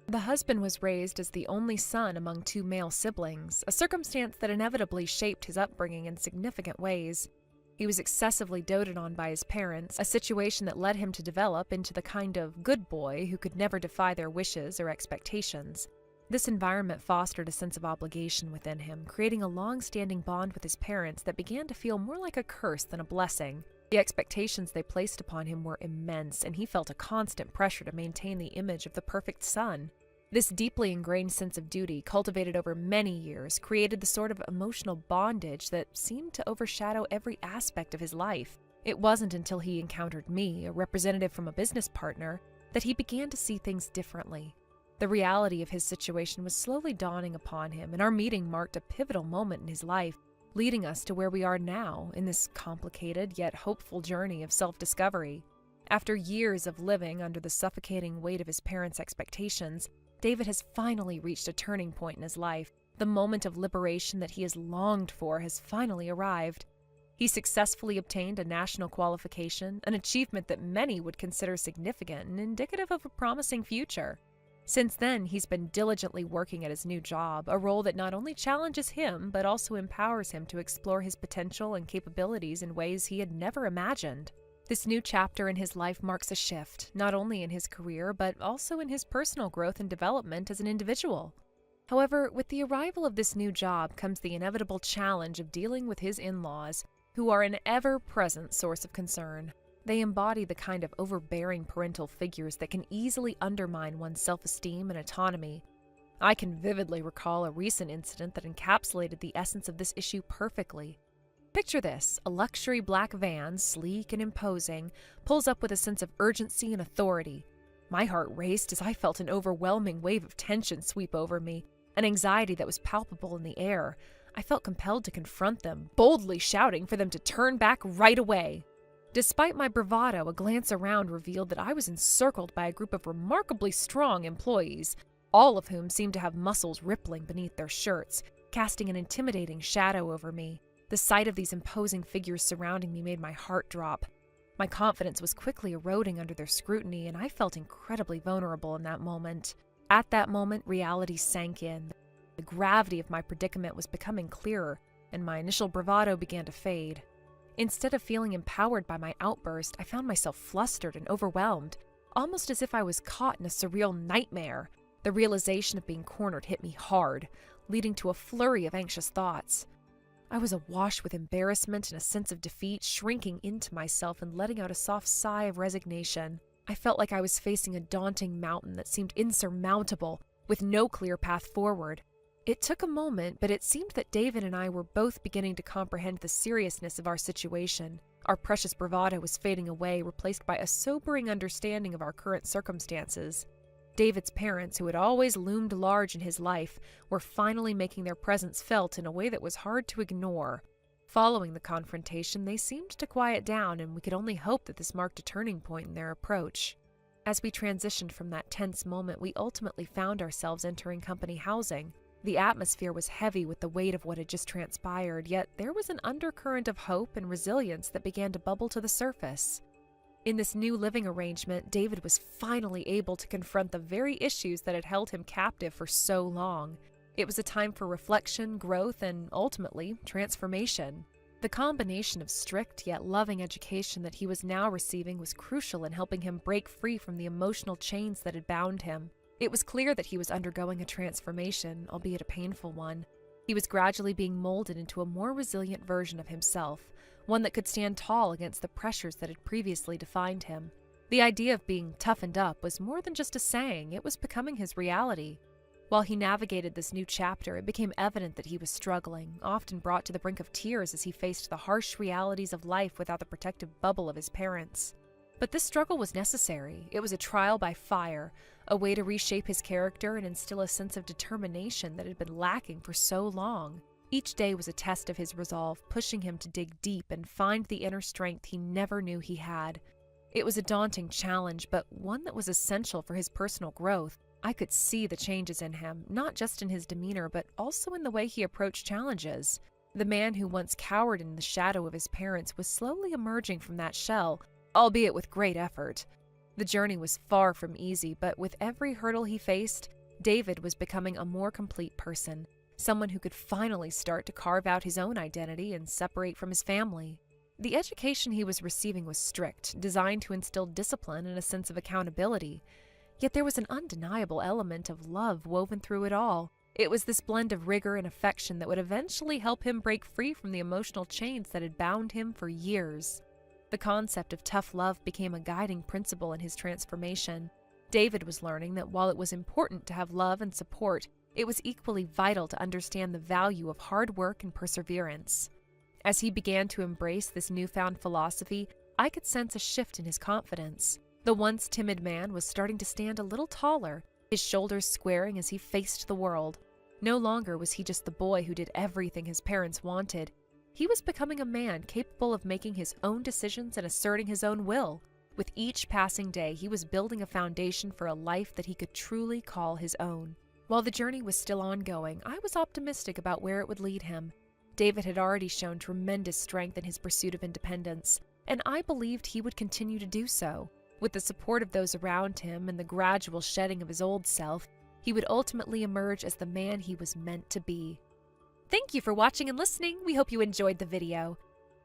The husband was raised as the only son among two male siblings, a circumstance that inevitably shaped his upbringing in significant ways. He was excessively doted on by his parents, a situation that led him to develop into the kind of good boy who could never defy their wishes or expectations. This environment fostered a sense of obligation within him, creating a long-standing bond with his parents that began to feel more like a curse than a blessing. The expectations they placed upon him were immense, and he felt a constant pressure to maintain the image of the perfect son. This deeply ingrained sense of duty, cultivated over many years, created the sort of emotional bondage that seemed to overshadow every aspect of his life. It wasn't until he encountered me, a representative from a business partner, that he began to see things differently. The reality of his situation was slowly dawning upon him, and our meeting marked a pivotal moment in his life, leading us to where we are now in this complicated yet hopeful journey of self-discovery. After years of living under the suffocating weight of his parents' expectations, David has finally reached a turning point in his life. The moment of liberation that he has longed for has finally arrived. He successfully obtained a national qualification, an achievement that many would consider significant and indicative of a promising future. Since then, he's been diligently working at his new job, a role that not only challenges him, but also empowers him to explore his potential and capabilities in ways he had never imagined. This new chapter in his life marks a shift, not only in his career, but also in his personal growth and development as an individual. However, with the arrival of this new job comes the inevitable challenge of dealing with his in-laws, who are an ever-present source of concern. They embody the kind of overbearing parental figures that can easily undermine one's self-esteem and autonomy. I can vividly recall a recent incident that encapsulated the essence of this issue perfectly. Picture this: a luxury black van, sleek and imposing, pulls up with a sense of urgency and authority. My heart raced as I felt an overwhelming wave of tension sweep over me, an anxiety that was palpable in the air. I felt compelled to confront them, boldly shouting for them to turn back right away. Despite my bravado, a glance around revealed that I was encircled by a group of remarkably strong employees, all of whom seemed to have muscles rippling beneath their shirts, casting an intimidating shadow over me. The sight of these imposing figures surrounding me made my heart drop. My confidence was quickly eroding under their scrutiny, and I felt incredibly vulnerable in that moment. At that moment, reality sank in. The gravity of my predicament was becoming clearer, and my initial bravado began to fade. Instead of feeling empowered by my outburst, I found myself flustered and overwhelmed, almost as if I was caught in a surreal nightmare. The realization of being cornered hit me hard, leading to a flurry of anxious thoughts. I was awash with embarrassment and a sense of defeat, shrinking into myself and letting out a soft sigh of resignation. I felt like I was facing a daunting mountain that seemed insurmountable, with no clear path forward. It took a moment, but it seemed that David and I were both beginning to comprehend the seriousness of our situation. Our precious bravado was fading away, replaced by a sobering understanding of our current circumstances. David's parents, who had always loomed large in his life, were finally making their presence felt in a way that was hard to ignore. Following the confrontation, they seemed to quiet down, and we could only hope that this marked a turning point in their approach. As we transitioned from that tense moment, we ultimately found ourselves entering company housing. The atmosphere was heavy with the weight of what had just transpired, yet there was an undercurrent of hope and resilience that began to bubble to the surface. In this new living arrangement, David was finally able to confront the very issues that had held him captive for so long. It was a time for reflection, growth, and ultimately, transformation. The combination of strict yet loving education that he was now receiving was crucial in helping him break free from the emotional chains that had bound him. It was clear that he was undergoing a transformation, albeit a painful one. He was gradually being molded into a more resilient version of himself, one that could stand tall against the pressures that had previously defined him. The idea of being toughened up was more than just a saying, it was becoming his reality. While he navigated this new chapter, it became evident that he was struggling, often brought to the brink of tears as he faced the harsh realities of life without the protective bubble of his parents. But this struggle was necessary. It was a trial by fire, a way to reshape his character and instill a sense of determination that had been lacking for so long. Each day was a test of his resolve, pushing him to dig deep and find the inner strength he never knew he had. It was a daunting challenge, but one that was essential for his personal growth. I could see the changes in him, not just in his demeanor, but also in the way he approached challenges. The man who once cowered in the shadow of his parents was slowly emerging from that shell, albeit with great effort. The journey was far from easy, but with every hurdle he faced, David was becoming a more complete person. Someone who could finally start to carve out his own identity and separate from his family. The education he was receiving was strict, designed to instill discipline and a sense of accountability. Yet there was an undeniable element of love woven through it all. It was this blend of rigor and affection that would eventually help him break free from the emotional chains that had bound him for years. The concept of tough love became a guiding principle in his transformation. David was learning that while it was important to have love and support, it was equally vital to understand the value of hard work and perseverance. As he began to embrace this newfound philosophy, I could sense a shift in his confidence. The once timid man was starting to stand a little taller, his shoulders squaring as he faced the world. No longer was he just the boy who did everything his parents wanted. He was becoming a man capable of making his own decisions and asserting his own will. With each passing day, he was building a foundation for a life that he could truly call his own. While the journey was still ongoing, I was optimistic about where it would lead him. David had already shown tremendous strength in his pursuit of independence, and I believed he would continue to do so. With the support of those around him and the gradual shedding of his old self, he would ultimately emerge as the man he was meant to be. Thank you for watching and listening. We hope you enjoyed the video.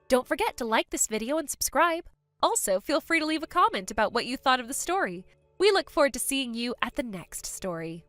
Don't forget to like this video and subscribe. Also, feel free to leave a comment about what you thought of the story. We look forward to seeing you at the next story.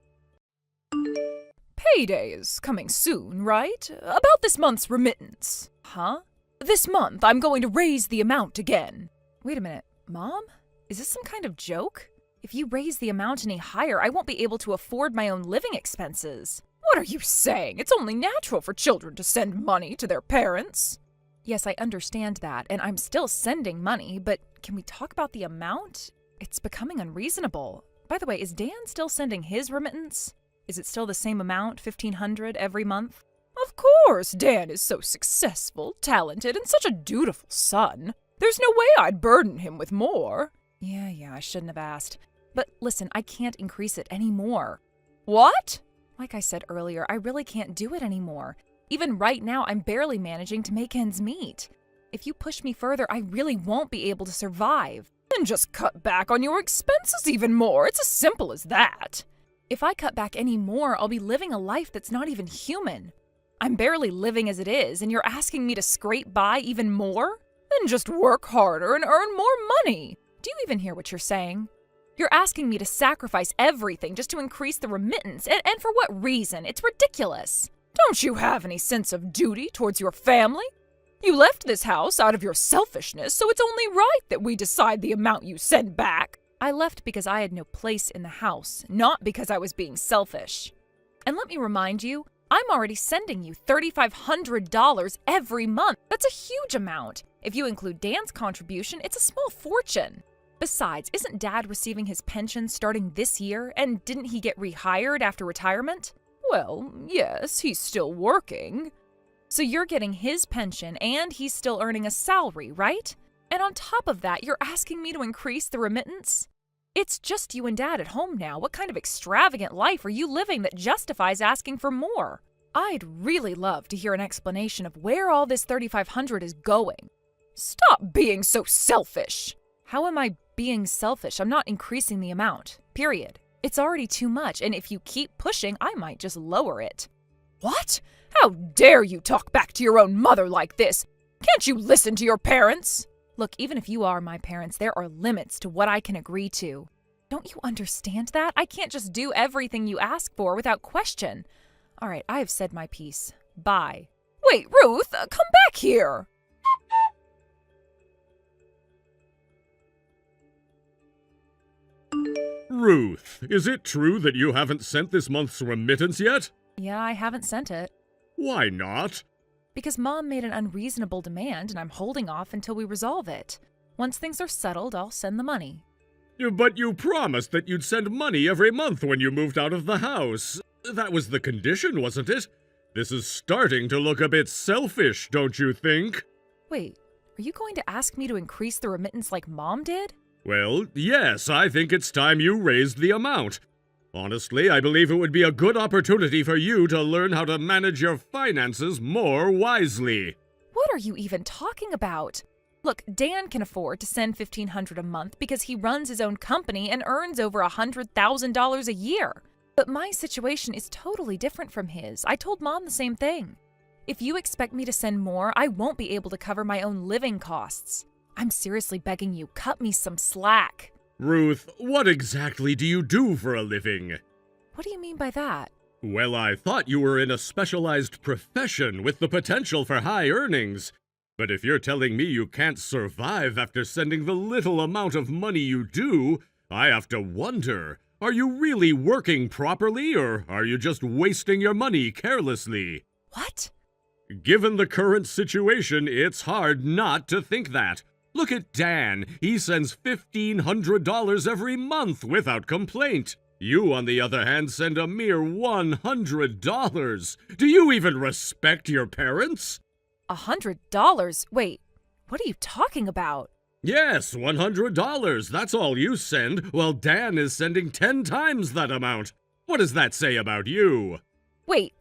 Payday is coming soon, right? About this month's remittance. Huh? This month I'm going to raise the amount again. Wait a minute, Mom? Is this some kind of joke? If you raise the amount any higher, I won't be able to afford my own living expenses. What are you saying? It's only natural for children to send money to their parents. Yes, I understand that, and I'm still sending money, but can we talk about the amount? It's becoming unreasonable. By the way, is Dan still sending his remittance? Is it still the same amount, $1,500 every month? Of course, Dan is so successful, talented, and such a dutiful son. There's no way I'd burden him with more. Yeah, I shouldn't have asked. But listen, I can't increase it anymore. What? Like I said earlier, I really can't do it anymore. Even right now, I'm barely managing to make ends meet. If you push me further, I really won't be able to survive. Then just cut back on your expenses even more. It's as simple as that. If I cut back any more, I'll be living a life that's not even human. I'm barely living as it is, and you're asking me to scrape by even more? Then just work harder and earn more money. Do you even hear what you're saying? You're asking me to sacrifice everything just to increase the remittance, and for what reason? It's ridiculous. Don't you have any sense of duty towards your family? You left this house out of your selfishness, so it's only right that we decide the amount you send back. I left because I had no place in the house, not because I was being selfish. And let me remind you, I'm already sending you $3,500 every month. That's a huge amount. If you include Dan's contribution, it's a small fortune. Besides, isn't Dad receiving his pension starting this year, and didn't he get rehired after retirement? Well, yes, he's still working. So you're getting his pension and he's still earning a salary, right? And on top of that, you're asking me to increase the remittance? It's just you and Dad at home now. What kind of extravagant life are you living that justifies asking for more? I'd really love to hear an explanation of where all this $3,500 is going. Stop being so selfish. How am I being selfish? I'm not increasing the amount, period. It's already too much, and if you keep pushing, I might just lower it. What? How dare you talk back to your own mother like this? Can't you listen to your parents? Look, even if you are my parents, there are limits to what I can agree to. Don't you understand that? I can't just do everything you ask for without question. All right, I have said my piece. Bye. Wait, Ruth, come back here. Ruth, is it true that you haven't sent this month's remittance yet? Yeah, I haven't sent it. Why not? Because Mom made an unreasonable demand and I'm holding off until we resolve it. Once things are settled, I'll send the money. But you promised that you'd send money every month when you moved out of the house. That was the condition, wasn't it? This is starting to look a bit selfish, don't you think? Wait, are you going to ask me to increase the remittance like Mom did? Well, yes, I think it's time you raised the amount. Honestly, I believe it would be a good opportunity for you to learn how to manage your finances more wisely. What are you even talking about? Look, Dan can afford to send $1,500 a month because he runs his own company and earns over $100,000 a year. But my situation is totally different from his. I told Mom the same thing. If you expect me to send more, I won't be able to cover my own living costs. I'm seriously begging you, cut me some slack. Ruth, what exactly do you do for a living? What do you mean by that? Well, I thought you were in a specialized profession with the potential for high earnings. But if you're telling me you can't survive after sending the little amount of money you do, I have to wonder, are you really working properly or are you just wasting your money carelessly? What? Given the current situation, it's hard not to think that. Look at Dan. He sends $1,500 every month without complaint. You, on the other hand, send a mere $100. Do you even respect your parents? $100? Wait, what are you talking about? Yes, $100. That's all you send, while Dan is sending 10 times that amount. What does that say about you? Wait.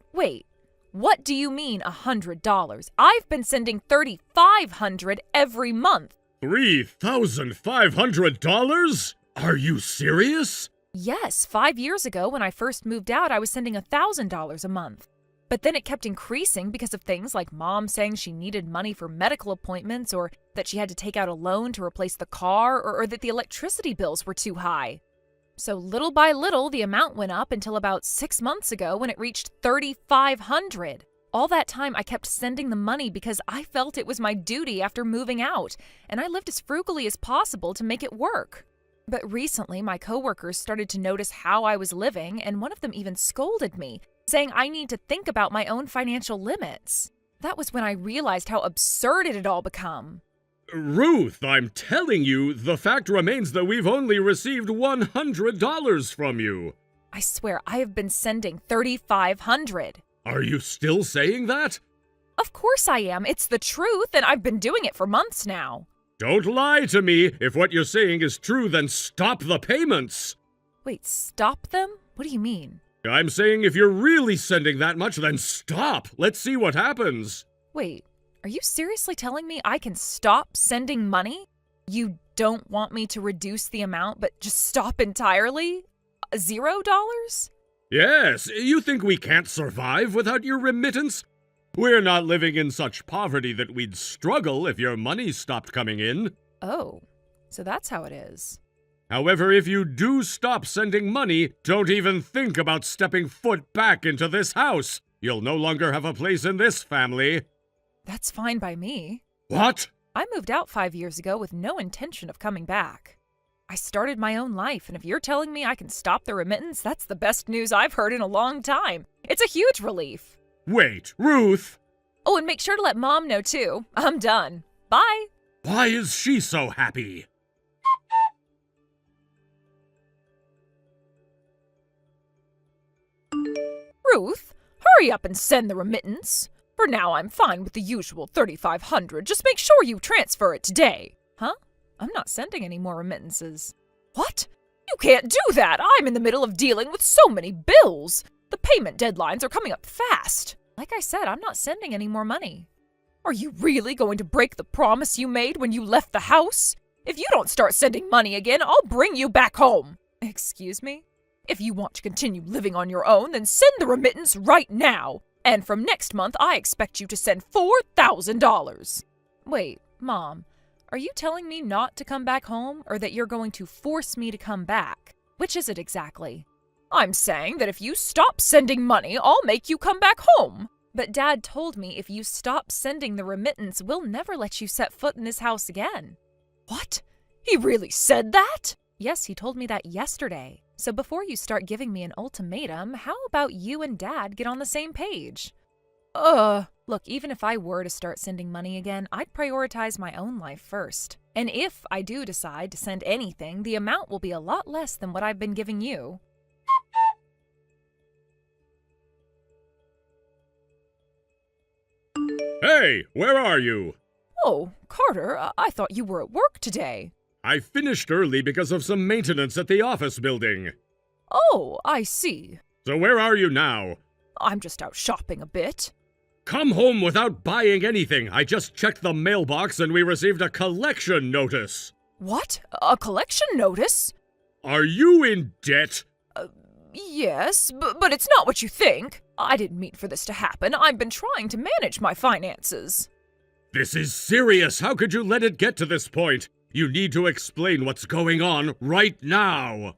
What do you mean $100? I've been sending $3,500 every month. $3,500? Are you serious? Yes, 5 years ago when I first moved out, I was sending $1,000 a month. But then it kept increasing because of things like Mom saying she needed money for medical appointments, or that she had to take out a loan to replace the car, or that the electricity bills were too high. So little by little, the amount went up until about 6 months ago when it reached $3,500. All that time, I kept sending the money because I felt it was my duty after moving out, and I lived as frugally as possible to make it work. But recently, my coworkers started to notice how I was living, and one of them even scolded me, saying I need to think about my own financial limits. That was when I realized how absurd it had all become. Ruth, I'm telling you, the fact remains that we've only received $100 from you. I swear, I have been sending $3,500. Are you still saying that? Of course I am. It's the truth, and I've been doing it for months now. Don't lie to me. If what you're saying is true, then stop the payments. Wait, stop them? What do you mean? I'm saying if you're really sending that much, then stop. Let's see what happens. Wait, are you seriously telling me I can stop sending money? You don't want me to reduce the amount, but just stop entirely? $0? Yes, you think we can't survive without your remittance? We're not living in such poverty that we'd struggle if your money stopped coming in. Oh, so that's how it is. However, if you do stop sending money, don't even think about stepping foot back into this house. You'll no longer have a place in this family. That's fine by me. What? I moved out 5 years ago with no intention of coming back. I started my own life, and if you're telling me I can stop the remittance, that's the best news I've heard in a long time. It's a huge relief. Wait, Ruth! Oh, and make sure to let Mom know, too. I'm done. Bye. Why is she so happy? Ruth, hurry up and send the remittance. For now, I'm fine with the usual $3,500. Just make sure you transfer it today. Huh? I'm not sending any more remittances. What? You can't do that. I'm in the middle of dealing with so many bills. The payment deadlines are coming up fast. Like I said, I'm not sending any more money. Are you really going to break the promise you made when you left the house? If you don't start sending money again, I'll bring you back home. Excuse me? If you want to continue living on your own, then send the remittance right now. And from next month, I expect you to send $4,000. Wait, Mom, are you telling me not to come back home, or that you're going to force me to come back? Which is it exactly? I'm saying that if you stop sending money, I'll make you come back home. But Dad told me if you stop sending the remittance, we'll never let you set foot in this house again. What? He really said that? Yes, he told me that yesterday. So before you start giving me an ultimatum, how about you and Dad get on the same page? Look, even if I were to start sending money again, I'd prioritize my own life first. And if I do decide to send anything, the amount will be a lot less than what I've been giving you. Hey, where are you? Oh, Carter, I thought you were at work today. I finished early because of some maintenance at the office building. Oh, I see. So where are you now? I'm just out shopping a bit. Come home without buying anything. I just checked the mailbox and we received a collection notice. What? A collection notice? Are you in debt? Yes, but it's not what you think. I didn't mean for this to happen. I've been trying to manage my finances. This is serious. How could you let it get to this point? You need to explain what's going on right now.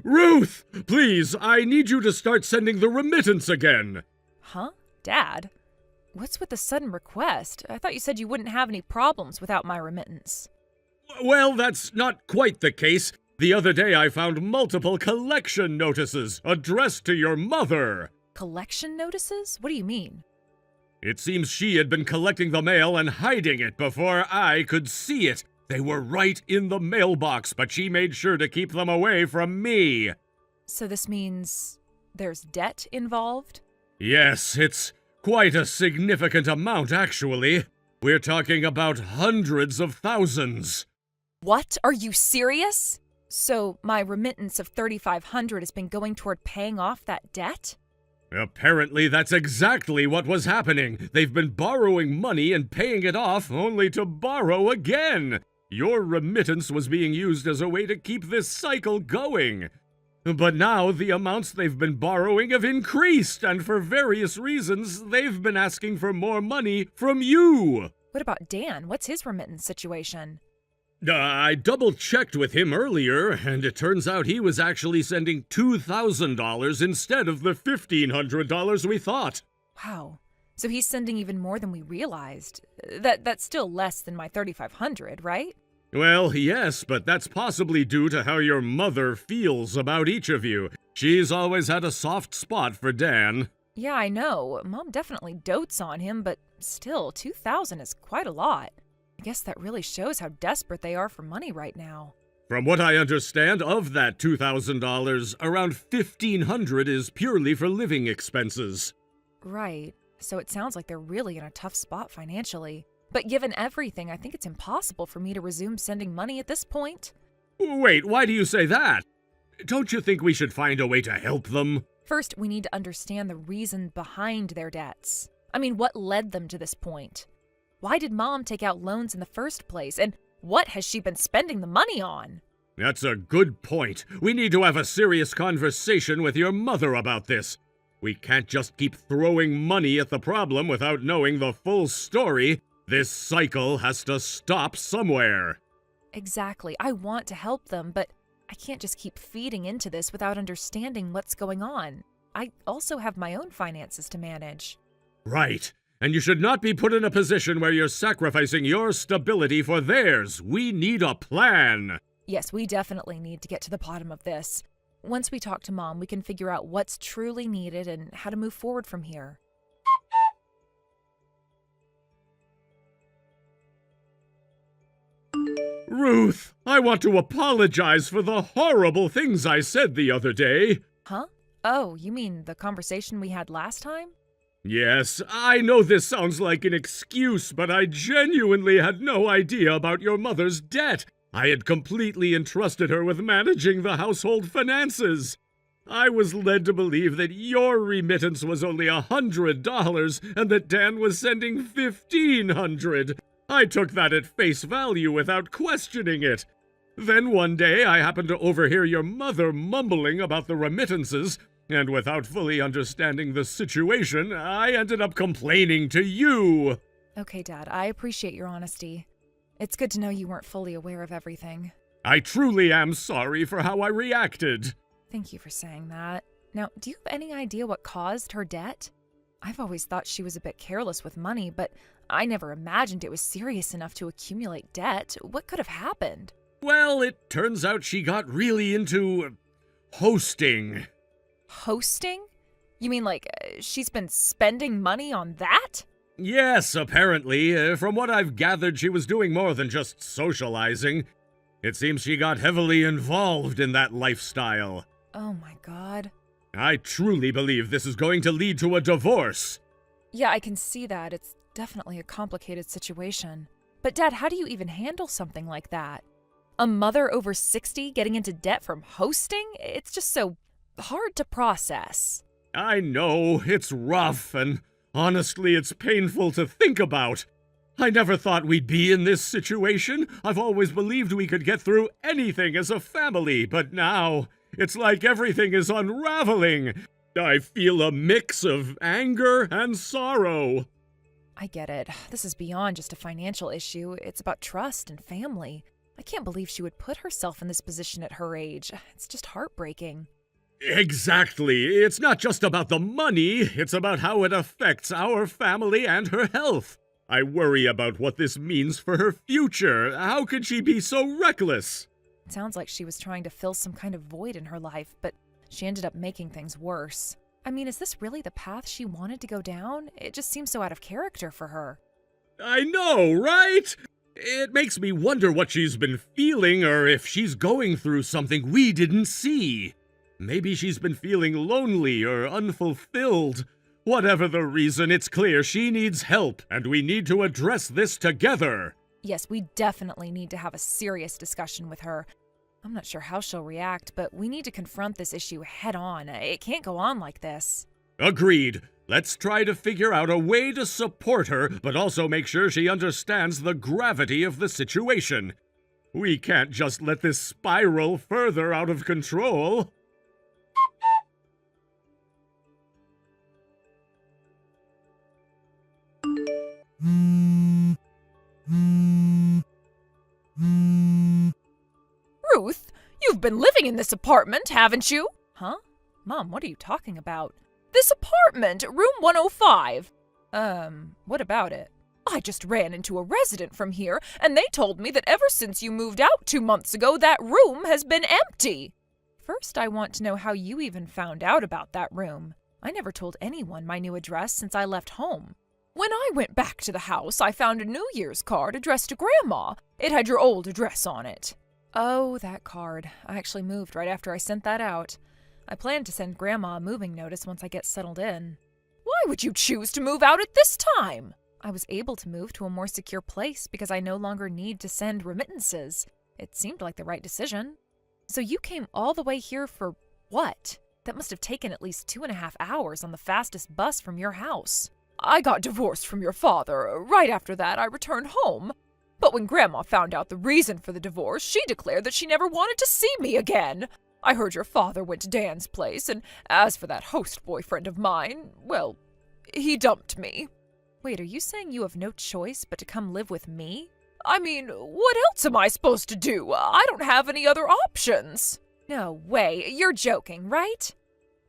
Ruth, please, I need you to start sending the remittance again. Huh? Dad? What's with the sudden request? I thought you said you wouldn't have any problems without my remittance. Well, that's not quite the case. The other day I found multiple collection notices addressed to your mother. Collection notices? What do you mean? It seems she had been collecting the mail and hiding it before I could see it. They were right in the mailbox, but she made sure to keep them away from me. So this means there's debt involved? Yes, it's quite a significant amount, actually. We're talking about hundreds of thousands. What? Are you serious? So my remittance of $3,500 has been going toward paying off that debt? Apparently, that's exactly what was happening. They've been borrowing money and paying it off, only to borrow again. Your remittance was being used as a way to keep this cycle going. But now the amounts they've been borrowing have increased, and for various reasons, they've been asking for more money from you. What about Dan? What's his remittance situation? I double-checked with him earlier, and it turns out he was actually sending $2,000 instead of the $1,500 we thought. Wow. So he's sending even more than we realized. That's still less than my $3,500, right? Well, yes, but that's possibly due to how your mother feels about each of you. She's always had a soft spot for Dan. Yeah, I know. Mom definitely dotes on him, but still, $2,000 is quite a lot. I guess that really shows how desperate they are for money right now. From what I understand, of that $2,000, around $1,500 is purely for living expenses. Right. So it sounds like they're really in a tough spot financially. But given everything, I think it's impossible for me to resume sending money at this point. Wait, why do you say that? Don't you think we should find a way to help them? First, we need to understand the reason behind their debts. I mean, what led them to this point? Why did Mom take out loans in the first place? And what has she been spending the money on? That's a good point. We need to have a serious conversation with your mother about this. We can't just keep throwing money at the problem without knowing the full story. This cycle has to stop somewhere. Exactly. I want to help them, but I can't just keep feeding into this without understanding what's going on. I also have my own finances to manage. Right. And you should not be put in a position where you're sacrificing your stability for theirs. We need a plan. Yes, we definitely need to get to the bottom of this. Once we talk to Mom, we can figure out what's truly needed and how to move forward from here. Ruth, I want to apologize for the horrible things I said the other day. Huh? Oh, you mean the conversation we had last time? Yes, I know this sounds like an excuse, but I genuinely had no idea about your mother's debt. I had completely entrusted her with managing the household finances. I was led to believe that your remittance was only $100 and that Dan was sending $1,500. I took that at face value without questioning it. Then one day I happened to overhear your mother mumbling about the remittances, and without fully understanding the situation, I ended up complaining to you. Okay, Dad, I appreciate your honesty. It's good to know you weren't fully aware of everything. I truly am sorry for how I reacted. Thank you for saying that. Now, do you have any idea what caused her debt? I've always thought she was a bit careless with money, but I never imagined it was serious enough to accumulate debt. What could have happened? Well, it turns out she got really into hosting. Hosting? You mean like she's been spending money on that? Yes, apparently. From what I've gathered, she was doing more than just socializing. It seems she got heavily involved in that lifestyle. Oh my God. I truly believe this is going to lead to a divorce. Yeah, I can see that. It's definitely a complicated situation. But Dad, how do you even handle something like that? A mother over 60 getting into debt from hosting? It's just so hard to process. I know, it's rough, and honestly, it's painful to think about. I never thought we'd be in this situation. I've always believed we could get through anything as a family, but now it's like everything is unraveling. I feel a mix of anger and sorrow. I get it. This is beyond just a financial issue. It's about trust and family. I can't believe she would put herself in this position at her age. It's just heartbreaking. Exactly. It's not just about the money, it's about how it affects our family and her health. I worry about what this means for her future. How could she be so reckless? It sounds like she was trying to fill some kind of void in her life, but she ended up making things worse. I mean, is this really the path she wanted to go down? It just seems so out of character for her. I know, right? It makes me wonder what she's been feeling or if she's going through something we didn't see. Maybe she's been feeling lonely or unfulfilled. Whatever the reason, it's clear she needs help, and we need to address this together. Yes, we definitely need to have a serious discussion with her. I'm not sure how she'll react, but we need to confront this issue head on. It can't go on like this. Agreed. Let's try to figure out a way to support her, but also make sure she understands the gravity of the situation. We can't just let this spiral further out of control. Ruth, you've been living in this apartment, haven't you? Huh? Mom, what are you talking about? This apartment, room 105. What about it? I just ran into a resident from here, and they told me that ever since you moved out 2 months ago, that room has been empty. First, I want to know how you even found out about that room. I never told anyone my new address since I left home. When I went back to the house, I found a New Year's card addressed to Grandma. It had your old address on it. Oh, that card. I actually moved right after I sent that out. I plan to send Grandma a moving notice once I get settled in. Why would you choose to move out at this time? I was able to move to a more secure place because I no longer need to send remittances. It seemed like the right decision. So you came all the way here for what? That must have taken at least 2.5 hours on the fastest bus from your house. I got divorced from your father. Right after that, I returned home. But when Grandma found out the reason for the divorce, she declared that she never wanted to see me again. I heard your father went to Dan's place, and as for that host boyfriend of mine, well, he dumped me. Wait, are you saying you have no choice but to come live with me? I mean, what else am I supposed to do? I don't have any other options. No way, you're joking, right?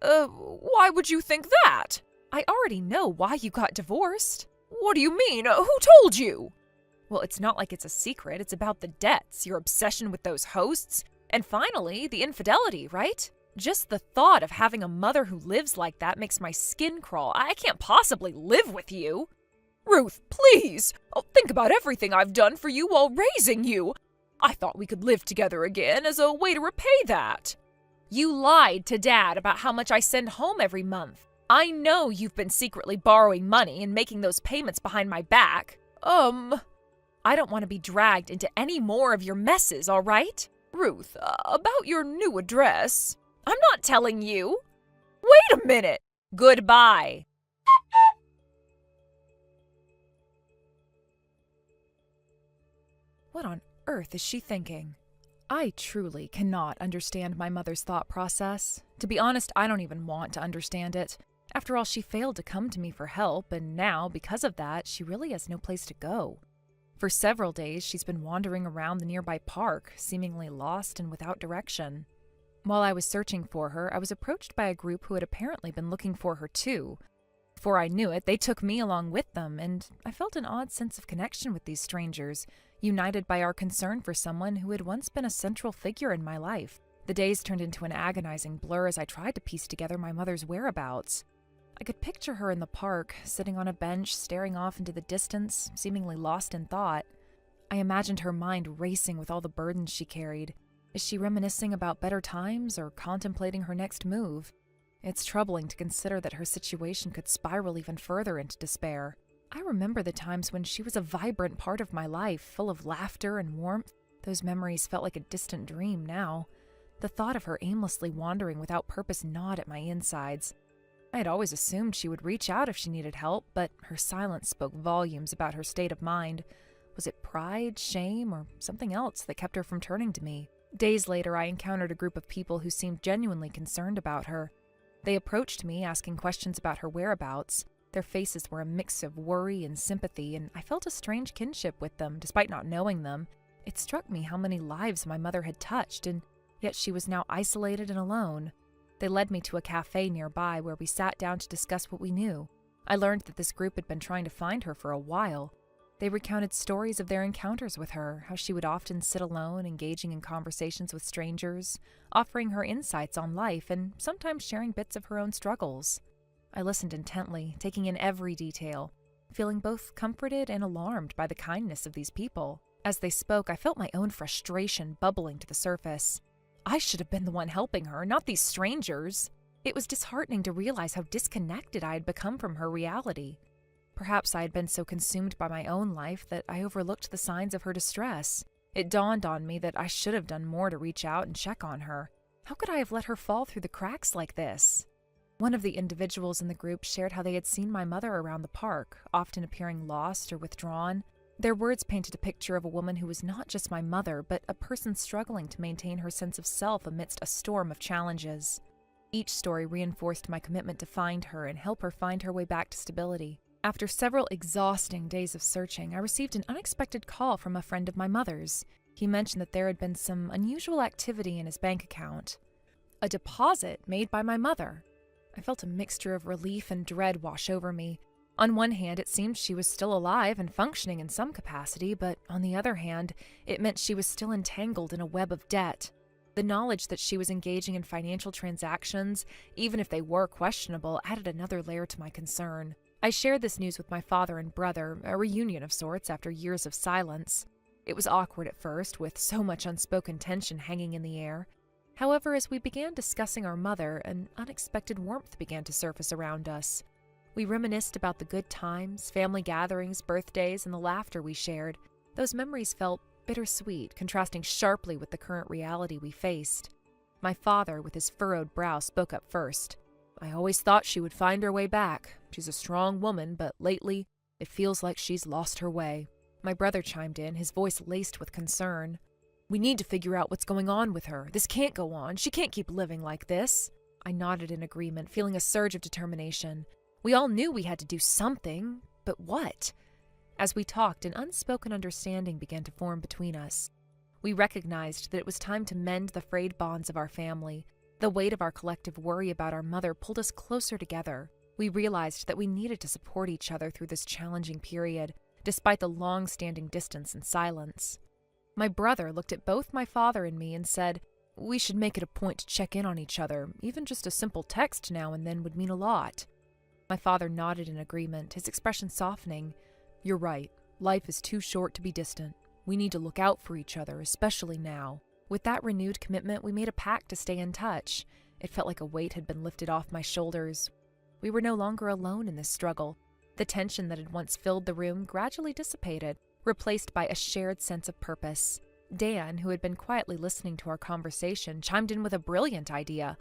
Why would you think that? I already know why you got divorced. What do you mean? Who told you? Well, it's not like it's a secret. It's about the debts, your obsession with those hosts, and finally, the infidelity, right? Just the thought of having a mother who lives like that makes my skin crawl. I can't possibly live with you. Ruth, please! Think about everything I've done for you while raising you. I thought we could live together again as a way to repay that. You lied to Dad about how much I send home every month. I know you've been secretly borrowing money and making those payments behind my back. I don't want to be dragged into any more of your messes, all right? Ruth, about your new address. I'm not telling you. Wait a minute. Goodbye. What on earth is she thinking? I truly cannot understand my mother's thought process. To be honest, I don't even want to understand it. After all, she failed to come to me for help, and now, because of that, she really has no place to go. For several days, she's been wandering around the nearby park, seemingly lost and without direction. While I was searching for her, I was approached by a group who had apparently been looking for her too. Before I knew it, they took me along with them, and I felt an odd sense of connection with these strangers, united by our concern for someone who had once been a central figure in my life. The days turned into an agonizing blur as I tried to piece together my mother's whereabouts. I could picture her in the park, sitting on a bench, staring off into the distance, seemingly lost in thought. I imagined her mind racing with all the burdens she carried. Is she reminiscing about better times or contemplating her next move? It's troubling to consider that her situation could spiral even further into despair. I remember the times when she was a vibrant part of my life, full of laughter and warmth. Those memories felt like a distant dream now. The thought of her aimlessly wandering without purpose gnawed at my insides. I had always assumed she would reach out if she needed help, but her silence spoke volumes about her state of mind. Was it pride, shame, or something else that kept her from turning to me? Days later, I encountered a group of people who seemed genuinely concerned about her. They approached me, asking questions about her whereabouts. Their faces were a mix of worry and sympathy, and I felt a strange kinship with them, despite not knowing them. It struck me how many lives my mother had touched, and yet she was now isolated and alone. They led me to a cafe nearby where we sat down to discuss what we knew. I learned that this group had been trying to find her for a while. They recounted stories of their encounters with her, how she would often sit alone, engaging in conversations with strangers, offering her insights on life, and sometimes sharing bits of her own struggles. I listened intently, taking in every detail, feeling both comforted and alarmed by the kindness of these people. As they spoke, I felt my own frustration bubbling to the surface. I should have been the one helping her, not these strangers. It was disheartening to realize how disconnected I had become from her reality. Perhaps I had been so consumed by my own life that I overlooked the signs of her distress. It dawned on me that I should have done more to reach out and check on her. How could I have let her fall through the cracks like this? One of the individuals in the group shared how they had seen my mother around the park, often appearing lost or withdrawn. Their words painted a picture of a woman who was not just my mother, but a person struggling to maintain her sense of self amidst a storm of challenges. Each story reinforced my commitment to find her and help her find her way back to stability. After several exhausting days of searching, I received an unexpected call from a friend of my mother's. He mentioned that there had been some unusual activity in his bank account. A deposit made by my mother. I felt a mixture of relief and dread wash over me. On one hand, it seemed she was still alive and functioning in some capacity, but on the other hand, it meant she was still entangled in a web of debt. The knowledge that she was engaging in financial transactions, even if they were questionable, added another layer to my concern. I shared this news with my father and brother, a reunion of sorts after years of silence. It was awkward at first, with so much unspoken tension hanging in the air. However, as we began discussing our mother, an unexpected warmth began to surface around us. We reminisced about the good times, family gatherings, birthdays, and the laughter we shared. Those memories felt bittersweet, contrasting sharply with the current reality we faced. My father, with his furrowed brow, spoke up first. I always thought she would find her way back. She's a strong woman, but lately, it feels like she's lost her way. My brother chimed in, his voice laced with concern. We need to figure out what's going on with her. This can't go on. She can't keep living like this. I nodded in agreement, feeling a surge of determination. We all knew we had to do something, but what? As we talked, an unspoken understanding began to form between us. We recognized that it was time to mend the frayed bonds of our family. The weight of our collective worry about our mother pulled us closer together. We realized that we needed to support each other through this challenging period, despite the long-standing distance and silence. My brother looked at both my father and me and said, "We should make it a point to check in on each other. Even just a simple text now and then would mean a lot." My father nodded in agreement, his expression softening. "You're right. Life is too short to be distant. We need to look out for each other, especially now." With that renewed commitment, we made a pact to stay in touch. It felt like a weight had been lifted off my shoulders. We were no longer alone in this struggle. The tension that had once filled the room gradually dissipated, replaced by a shared sense of purpose. Dan, who had been quietly listening to our conversation, chimed in with a brilliant idea.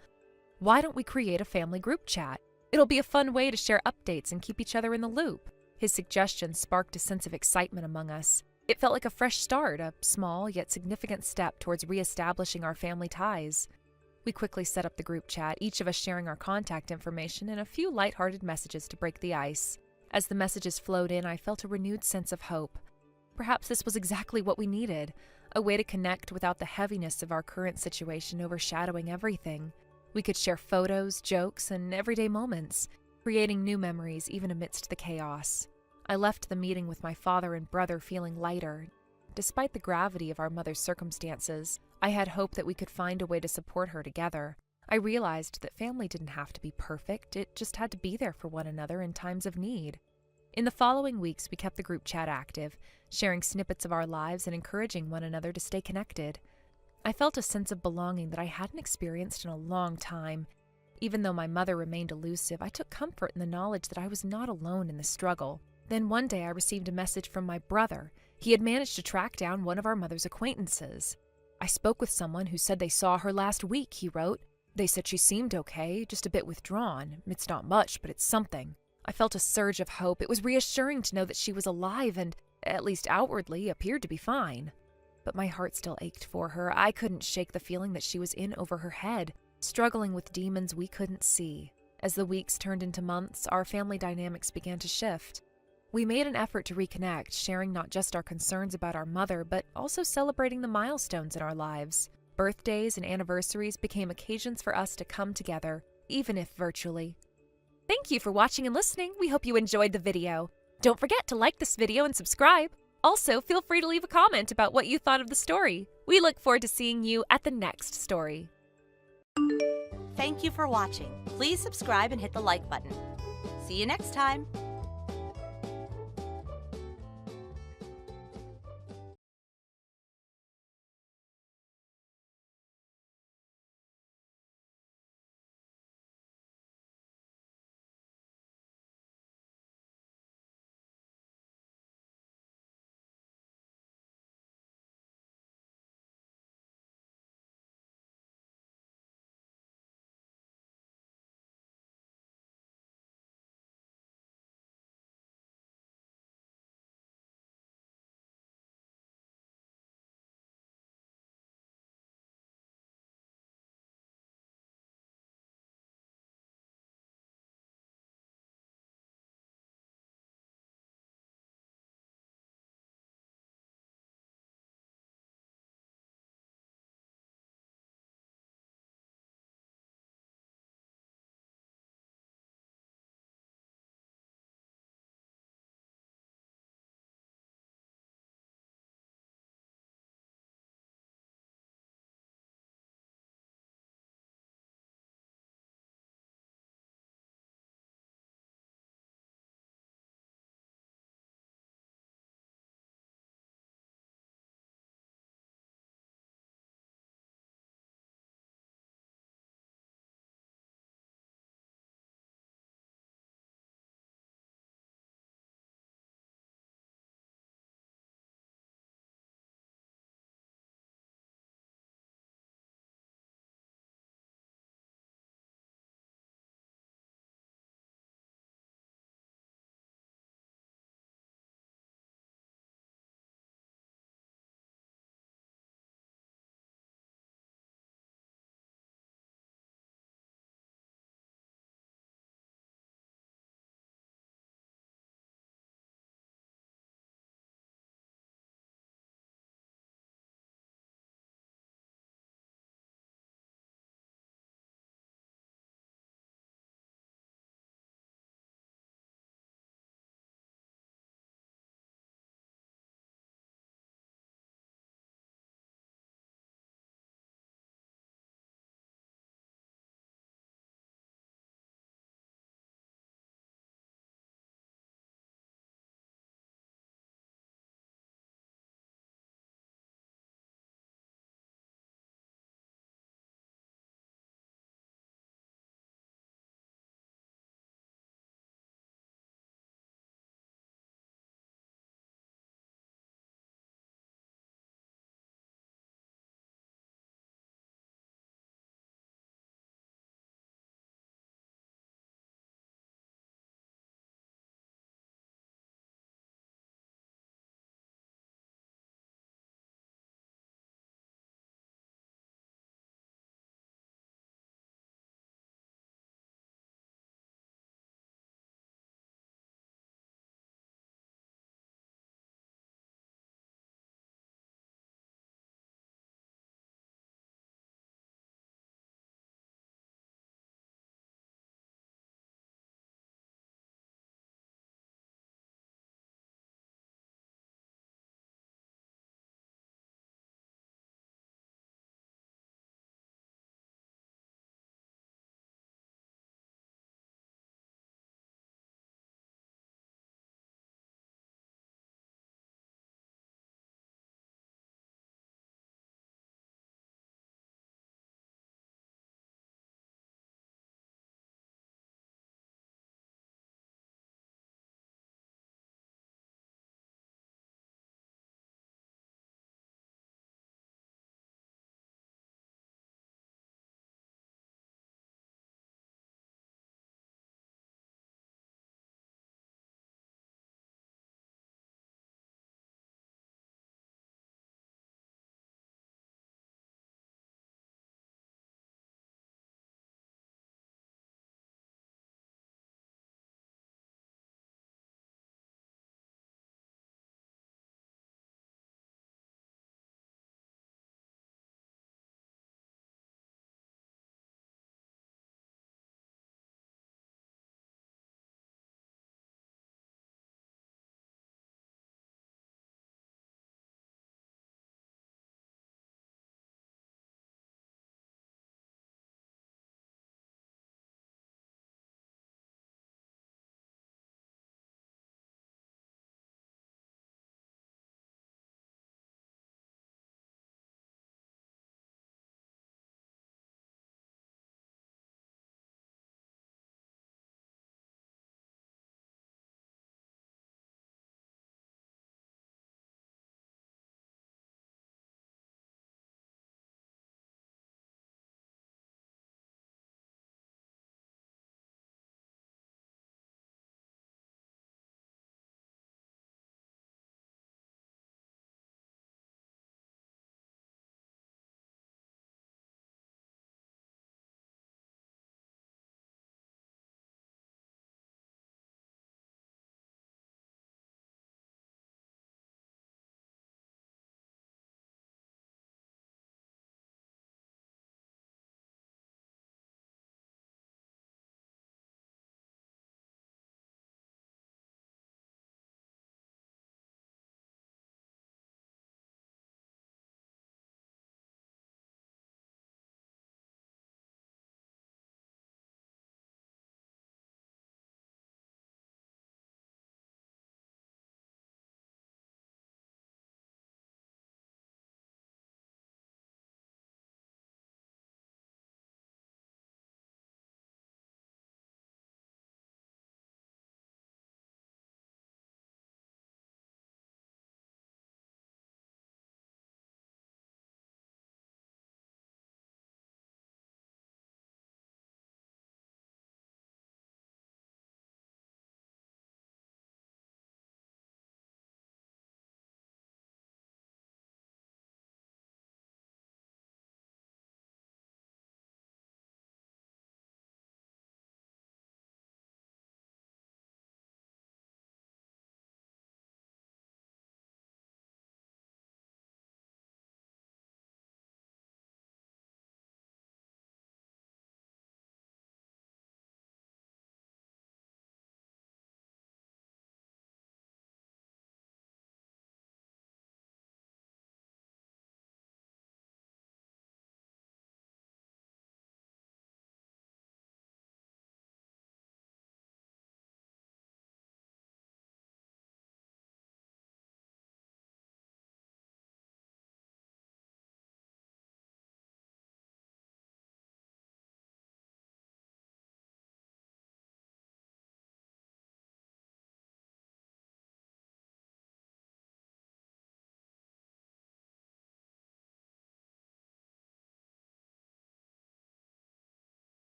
"Why don't we create a family group chat? It'll be a fun way to share updates and keep each other in the loop." His suggestion sparked a sense of excitement among us. It felt like a fresh start, a small yet significant step towards reestablishing our family ties. We quickly set up the group chat, each of us sharing our contact information and a few lighthearted messages to break the ice. As the messages flowed in, I felt a renewed sense of hope. Perhaps this was exactly what we needed, a way to connect without the heaviness of our current situation overshadowing everything. We could share photos, jokes, and everyday moments, creating new memories even amidst the chaos. I left the meeting with my father and brother feeling lighter. Despite the gravity of our mother's circumstances, I had hope that we could find a way to support her together. I realized that family didn't have to be perfect, it just had to be there for one another in times of need. In the following weeks, we kept the group chat active, sharing snippets of our lives and encouraging one another to stay connected. I felt a sense of belonging that I hadn't experienced in a long time. Even though my mother remained elusive, I took comfort in the knowledge that I was not alone in the struggle. Then one day I received a message from my brother. He had managed to track down one of our mother's acquaintances. "I spoke with someone who said they saw her last week," he wrote. They said she seemed okay, just a bit withdrawn. It's not much, but it's something. I felt a surge of hope. It was reassuring to know that she was alive and, at least outwardly, appeared to be fine. But my heart still ached for her. I couldn't shake the feeling that she was in over her head, struggling with demons we couldn't see. As the weeks turned into months, our family dynamics began to shift. We made an effort to reconnect, sharing not just our concerns about our mother, but also celebrating the milestones in our lives. Birthdays and anniversaries became occasions for us to come together, even if virtually. Thank you for watching and listening. We hope you enjoyed the video. Don't forget to like this video and subscribe. Also, feel free to leave a comment about what you thought of the story. We look forward to seeing you at the next story. Thank you for watching. Please subscribe and hit the like button. See you next time.